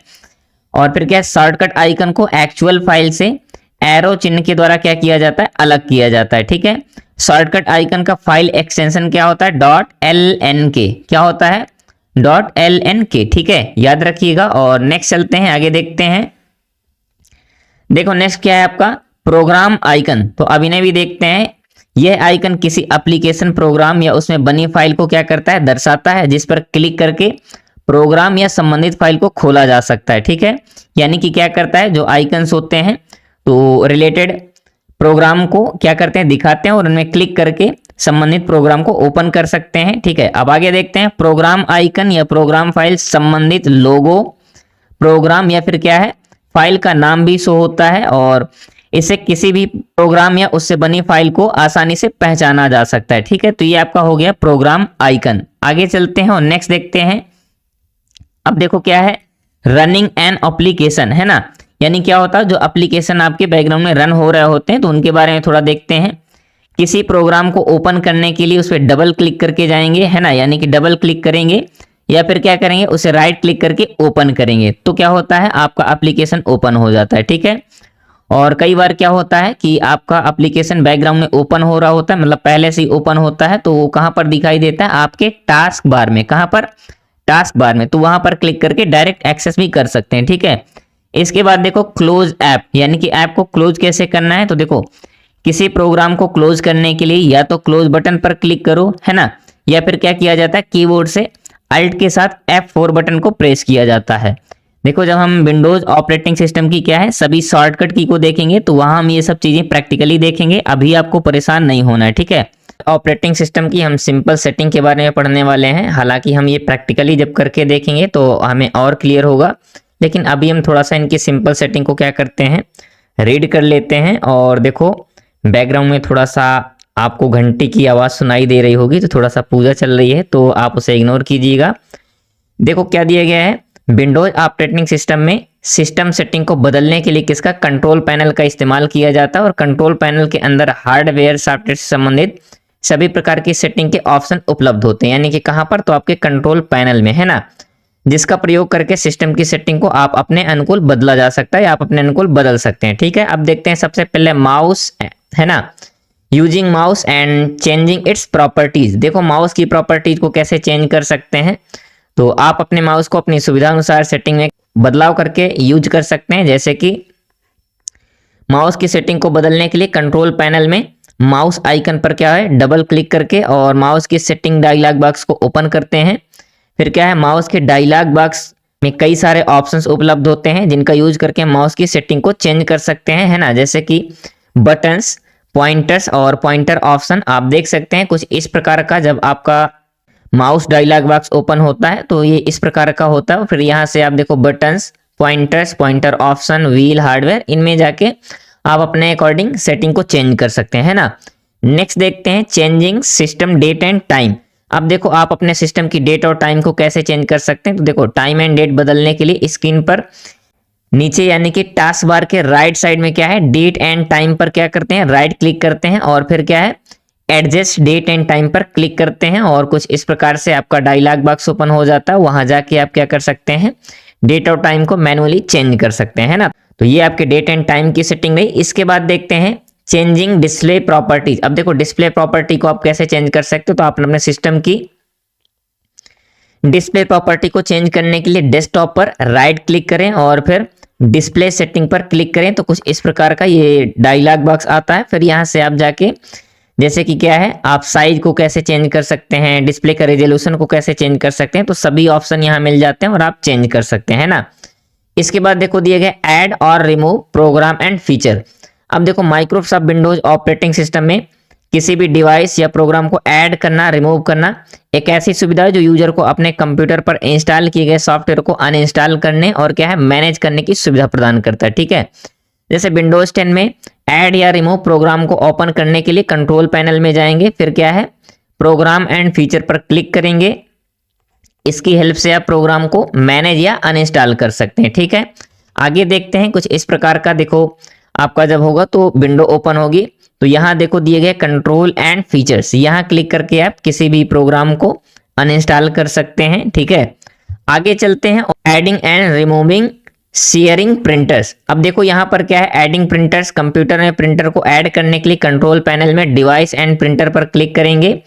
और फिर क्या है, शॉर्टकट आइकन को एक्चुअल फाइल से एरो चिन्ह के द्वारा क्या किया जाता है, अलग किया जाता है। ठीक है, शॉर्टकट आइकन का फाइल एक्सटेंशन क्या होता है, .lnk। क्या होता है, .lnk। ठीक है, याद रखिएगा। और नेक्स्ट चलते हैं, आगे देखते हैं। देखो नेक्स्ट क्या है आपका, प्रोग्राम आइकन। तो अब इन्हें भी देखते हैं। यह आइकन किसी एप्लीकेशन, प्रोग्राम या उसमें बनी फाइल को क्या करता है, दर्शाता है, जिस पर क्लिक करके प्रोग्राम या संबंधित फाइल को खोला जा सकता है। ठीक है, यानी कि क्या करता है, जो आइकन्स होते हैं तो रिलेटेड प्रोग्राम को क्या करते हैं, दिखाते हैं और उनमें क्लिक करके संबंधित प्रोग्राम को ओपन कर सकते हैं। ठीक है, अब आगे देखते हैं। प्रोग्राम आइकन या प्रोग्राम फाइल संबंधित लोगो, प्रोग्राम या फिर क्या है, फाइल का नाम भी शो होता है, और इसे किसी भी प्रोग्राम या उससे बनी फाइल को आसानी से पहचाना जा सकता है। ठीक है, तो ये आपका हो गया प्रोग्राम आइकन। आगे चलते हैं और नेक्स्ट देखते हैं। अब देखो क्या है, रनिंग एन एप्लीकेशन, है ना, यानी क्या होता है, जो एप्लीकेशन आपके बैकग्राउंड में रन हो रहे होते हैं तो उनके बारे में थोड़ा देखते हैं। किसी प्रोग्राम को ओपन करने के लिए उस पर डबल क्लिक करके जाएंगे, है ना, यानी कि डबल क्लिक करेंगे या फिर क्या करेंगे, उसे राइट क्लिक करके ओपन करेंगे, तो क्या होता है, आपका एप्लीकेशन ओपन हो जाता है। ठीक है, और कई बार क्या होता है कि आपका एप्लीकेशन बैकग्राउंड में ओपन हो रहा होता है, मतलब पहले से ही ओपन होता है, तो वो कहां पर दिखाई देता है, आपके टास्क बार में। कहां पर, टास्क बार में। तो वहां पर क्लिक करके डायरेक्ट एक्सेस भी कर सकते हैं। ठीक है, इसके बाद देखो क्लोज ऐप, यानी कि ऐप को क्लोज कैसे करना है। तो देखो किसी प्रोग्राम को क्लोज करने के लिए या तो क्लोज बटन पर क्लिक करो, है ना, या फिर क्या किया जाता है, कीबोर्ड से अल्ट के साथ F4 बटन को प्रेस किया जाता है। देखो जब हम विंडोज ऑपरेटिंग सिस्टम की क्या है सभी शॉर्टकट की को देखेंगे तो वहां हम ये सब चीजें प्रैक्टिकली देखेंगे, अभी आपको परेशान नहीं होना है, ठीक है। ऑपरेटिंग सिस्टम की हम सिंपल सेटिंग के बारे में पढ़ने वाले हैं, हालांकि हम ये प्रैक्टिकली जब करके देखेंगे तो हमें और क्लियर होगा, लेकिन अभी हम थोड़ा सा इनकी सिंपल सेटिंग को क्या करते हैं रीड कर लेते हैं। और देखो बैकग्राउंड में थोड़ा सा आपको घंटी की आवाज़ सुनाई दे रही होगी, तो थोड़ा सा पूजा चल रही है तो आप उसे इग्नोर कीजिएगा। देखो क्या दिया गया है, विंडोज ऑपरेटिंग सिस्टम में सिस्टम सेटिंग को बदलने के लिए किसका कंट्रोल पैनल का इस्तेमाल किया जाता है, और कंट्रोल पैनल के अंदर हार्डवेयर सॉफ्टवेयर से संबंधित सभी प्रकार की सेटिंग के ऑप्शन उपलब्ध होते हैं। यानी कि कहां पर, तो आपके कंट्रोल पैनल में, है ना, जिसका प्रयोग करके सिस्टम की सेटिंग को आप अपने अनुकूल बदला जा सकता है, आप अपने अनुकूल बदल सकते हैं, ठीक है। अब देखते हैं सबसे पहले माउस, है ना, using mouse and changing its properties. देखो माउस की प्रॉपर्टीज को कैसे चेंज कर सकते हैं, तो आप अपने माउस को अपनी सुविधा अनुसार सेटिंग में बदलाव करके यूज कर सकते हैं। जैसे कि माउस की सेटिंग को बदलने के लिए कंट्रोल पैनल में माउस आइकन पर क्या है डबल क्लिक करके और माउस की सेटिंग डायलॉग बॉक्स को ओपन करते हैं। फिर क्या है, माउस के डायलॉग बॉक्स में कई सारे ऑप्शंस उपलब्ध होते हैं जिनका यूज करके माउस की सेटिंग को चेंज कर सकते हैं, है ना, जैसे कि बटन्स, पॉइंटर्स और पॉइंटर ऑप्शन आप देख सकते हैं कुछ इस प्रकार का। जब आपका माउस डायलॉग बॉक्स ओपन होता है तो ये इस प्रकार का होता है। फिर यहाँ से आप देखो buttons, pointers, pointer option, wheel, hardware, इनमें जाके आप अपने अकॉर्डिंग सेटिंग को चेंज कर सकते हैं, है ना। नेक्स्ट देखते हैं changing system date and time. अब देखो आप अपने सिस्टम की डेट और टाइम को कैसे चेंज कर सकते हैं, तो देखो टाइम एंड डेट बदलने के लिए स्क्रीन पर नीचे यानी कि टास्क बार के राइट साइड में क्या है डेट एंड टाइम पर क्या करते हैं राइट क्लिक करते हैं और फिर क्या है एडजस्ट डेट एंड टाइम पर क्लिक करते हैं और कुछ इस प्रकार से आपका डायलॉग बॉक्स ओपन हो जाता है। वहां जाके आप क्या कर सकते हैं डेट और टाइम को मैनुअली चेंज कर सकते हैं, है ना। तो ये आपके डेट एंड टाइम की सेटिंग रही। इसके बाद देखते हैं चेंजिंग डिस्प्ले प्रॉपर्टीज। अब देखो डिस्प्ले प्रॉपर्टी को आप कैसे चेंज कर सकते हो, तो आप अपने सिस्टम की डिस्प्ले प्रॉपर्टी को चेंज करने के लिए डेस्कटॉप पर राइट क्लिक करें और फिर डिस्प्ले सेटिंग पर क्लिक करें तो कुछ इस प्रकार का ये डायलॉग बॉक्स आता है। फिर यहाँ से आप जाके जैसे कि क्या है आप साइज को कैसे चेंज कर सकते हैं, डिस्प्ले का रेजोल्यूशन को कैसे चेंज कर सकते हैं, तो सभी ऑप्शन यहाँ मिल जाते हैं और आप चेंज कर सकते हैं ना। इसके बाद देखो दिए गए ऐड और रिमूव प्रोग्राम एंड फीचर। अब देखो माइक्रोसॉफ्ट विंडोज ऑपरेटिंग सिस्टम में किसी भी डिवाइस या प्रोग्राम को ऐड करना, रिमूव करना एक ऐसी सुविधा है जो यूजर को अपने कंप्यूटर पर इंस्टॉल किए गए सॉफ्टवेयर को अनइंस्टॉल करने और क्या है मैनेज करने की सुविधा प्रदान करता है, ठीक है। जैसे विंडोज 10 में ऐड या रिमूव प्रोग्राम को ओपन करने के लिए कंट्रोल पैनल में जाएंगे, फिर क्या है प्रोग्राम एंड फीचर पर क्लिक करेंगे। इसकी हेल्प से आप प्रोग्राम को मैनेज या अनइंस्टॉल कर सकते हैं, ठीक है। आगे देखते हैं कुछ इस प्रकार का। देखो आपका जब होगा तो विंडो ओपन होगी तो यहाँ देखो दिए गए कंट्रोल एंड फीचर्स, यहाँ क्लिक करके आप किसी भी प्रोग्राम को अनइंस्टॉल कर सकते हैं, ठीक है। आगे चलते हैं adding and removing sharing printers. अब देखो यहाँ पर क्या है एडिंग प्रिंटर्स, कंप्यूटर में प्रिंटर को ऐड करने के लिए कंट्रोल पैनल में डिवाइस एंड प्रिंटर पर क्लिक करेंगे,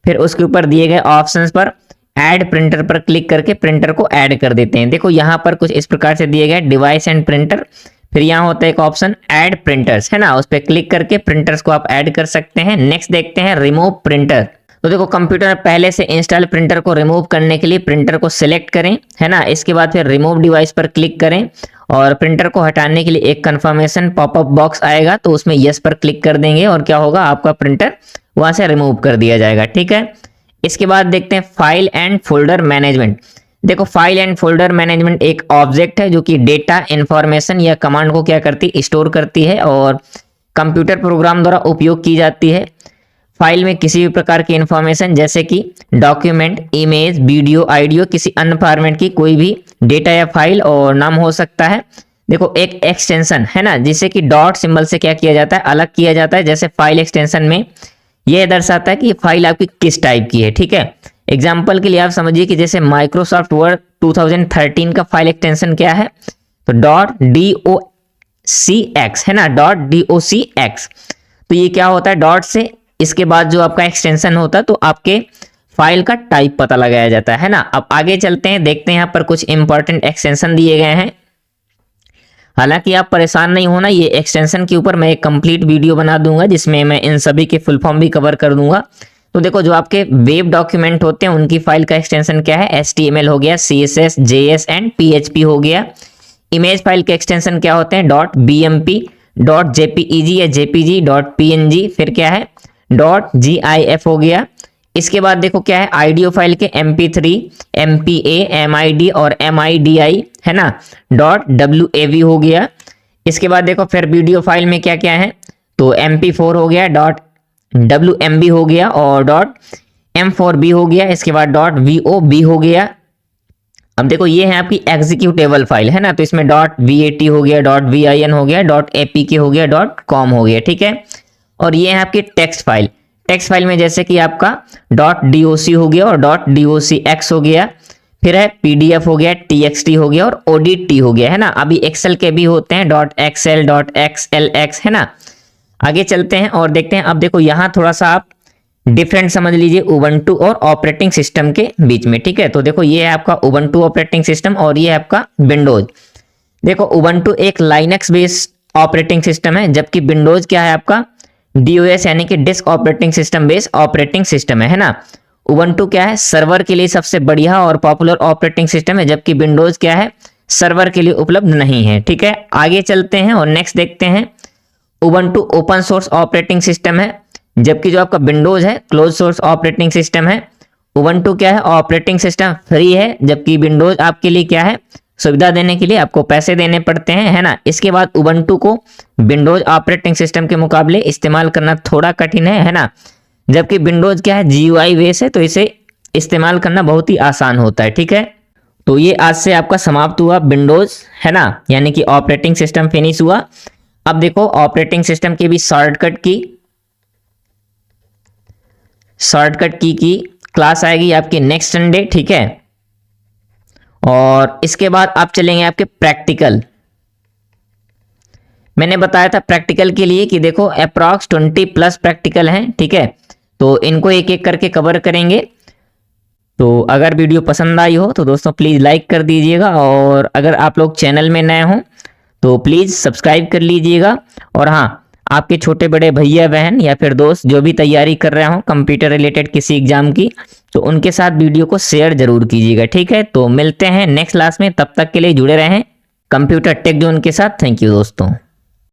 फिर उसके ऊपर दिए गए ऑप्शंस पर ऐड प्रिंटर पर क्लिक करके प्रिंटर को ऐड कर देते हैं। देखो यहाँ पर कुछ इस प्रकार से दिए गए डिवाइस एंड प्रिंटर, फिर यहाँ होता है एक ऑप्शन ऐड प्रिंटर्स, है ना, उस पर क्लिक करके प्रिंटर्स को आप ऐड कर सकते हैं। नेक्स्ट देखते हैं रिमूव प्रिंटर। तो देखो कंप्यूटर में पहले से इंस्टॉल प्रिंटर को रिमूव करने के लिए प्रिंटर को सिलेक्ट करें, है ना, इसके बाद फिर रिमूव डिवाइस पर क्लिक करें और प्रिंटर को हटाने के लिए एक कंफर्मेशन पॉपअप बॉक्स आएगा तो उसमें यस पर क्लिक कर देंगे और क्या होगा आपका प्रिंटर वहां से रिमूव कर दिया जाएगा, ठीक है। इसके बाद देखते हैं फाइल एंड फोल्डर मैनेजमेंट। देखो फाइल एंड फोल्डर मैनेजमेंट एक ऑब्जेक्ट है जो कि डेटा, इंफॉर्मेशन या कमांड को क्या करती है स्टोर करती है और कंप्यूटर प्रोग्राम द्वारा उपयोग की जाती है। फाइल में किसी भी प्रकार की इंफॉर्मेशन जैसे कि डॉक्यूमेंट, इमेज, वीडियो, ऑडियो, किसी अन्य फॉर्मेट की कोई भी डेटा या फाइल और नाम हो सकता है। देखो एक एक्सटेंशन है ना जिसे कि डॉट सिंबल से क्या किया जाता है अलग किया जाता है। जैसे फाइल एक्सटेंशन में यह दर्शाता है कि फाइल आपकी किस टाइप की है, ठीक है। एग्जाम्पल के लिए आप समझिए कि जैसे माइक्रोसॉफ्ट वर्ड 2013 का फाइल एक्सटेंशन क्या है तो .docx है ना, .docx। तो ये क्या होता है डॉट से इसके बाद जो आपका एक्सटेंशन होता है तो आपके फाइल का टाइप पता लगाया जाता है ना। अब आगे चलते हैं, देखते हैं यहाँ पर कुछ इंपॉर्टेंट एक्सटेंशन दिए गए हैं। हालांकि आप परेशान नहीं होना, ये एक्सटेंशन के ऊपर मैं एक कंप्लीट वीडियो बना दूंगा जिसमें मैं इन सभी के फुल फॉर्म भी कवर कर दूंगा। तो देखो जो आपके वेब डॉक्यूमेंट होते हैं उनकी फाइल का एक्सटेंशन क्या है, HTML हो गया, CSS, JS एंड PHP हो गया। इमेज फाइल के एक्सटेंशन क्या होते हैं, .bmp, .jpeg या jpg, .png, फिर क्या है .gif हो गया। इसके बाद देखो क्या है, ऑडियो फाइल के MP3, MPA, MID और MIDI है ना, .wav हो गया। इसके बाद देखो फिर वीडियो फाइल में क्या क्या है, तो MP4 हो गया, .wmb हो गया और .m4b हो गया। इसके बाद .vob हो गया। अब देखो ये है आपकी एग्जीक्यूटेबल फाइल है ना, तो इसमें .vat हो गया, .vin हो गया, .apk हो गया, .com हो गया, ठीक है। और ये है आपकी टेक्स्ट फाइल। टेक्स्ट फाइल में जैसे कि आपका .doc हो गया और .docx हो गया, फिर है PDF हो गया, TXT हो गया और ODT हो गया है ना। अभी एक्सेल के भी होते हैं .xl, .xlx है ना। आगे चलते हैं और देखते हैं। अब देखो यहाँ थोड़ा सा आप डिफरेंट समझ लीजिए उबंटू और ऑपरेटिंग सिस्टम के बीच में, ठीक है। तो देखो ये है आपका उबंटू ऑपरेटिंग सिस्टम और ये है आपका विंडोज। देखो उबंटू एक लाइनक्स बेस्ड ऑपरेटिंग सिस्टम है, जबकि विंडोज क्या है आपका DOS यानी कि disk operating system based operating system है ना। उबंटू क्या है, सर्वर के लिए सबसे बढ़िया और पॉपुलर ऑपरेटिंग सिस्टम है, जबकि विंडोज क्या है, सर्वर के लिए उपलब्ध नहीं है, ठीक है। आगे चलते हैं और नेक्स्ट देखते हैं। Ubuntu open source operating system है, जबकि जो आपका विंडोज है क्लोज सोर्स ऑपरेटिंग सिस्टम है। उबंटू क्या है, ऑपरेटिंग सिस्टम फ्री है, जबकि विंडोज आपके लिए क्या है, सुविधा देने के लिए आपको पैसे देने पड़ते हैं है ना। इसके बाद उबंटू को विंडोज ऑपरेटिंग सिस्टम के मुकाबले इस्तेमाल करना थोड़ा कठिन है ना, जबकि विंडोज क्या है GUI बेस है, तो इसे इस्तेमाल करना बहुत ही आसान होता है, ठीक है। तो ये आज से आपका समाप्त हुआ विंडोज है ना, यानी कि ऑपरेटिंग सिस्टम फिनिश हुआ। अब देखो ऑपरेटिंग सिस्टम की भी शॉर्टकट की क्लास आएगी आपकी नेक्स्ट संडे, ठीक है। और इसके बाद आप चलेंगे आपके प्रैक्टिकल। मैंने बताया था प्रैक्टिकल के लिए कि देखो अप्रॉक्स 20+ प्रैक्टिकल हैं, ठीक है। तो इनको एक एक करके कवर करेंगे। तो अगर वीडियो पसंद आई हो तो दोस्तों प्लीज़ लाइक कर दीजिएगा, और अगर आप लोग चैनल में नए हों तो प्लीज़ सब्सक्राइब कर लीजिएगा। और हाँ, आपके छोटे बड़े भैया बहन या फिर दोस्त जो भी तैयारी कर रहे हो कंप्यूटर रिलेटेड किसी एग्जाम की, तो उनके साथ वीडियो को शेयर जरूर कीजिएगा, ठीक है। तो मिलते हैं नेक्स्ट क्लास में, तब तक के लिए जुड़े रहें कंप्यूटर टेक जोन के साथ। थैंक यू दोस्तों।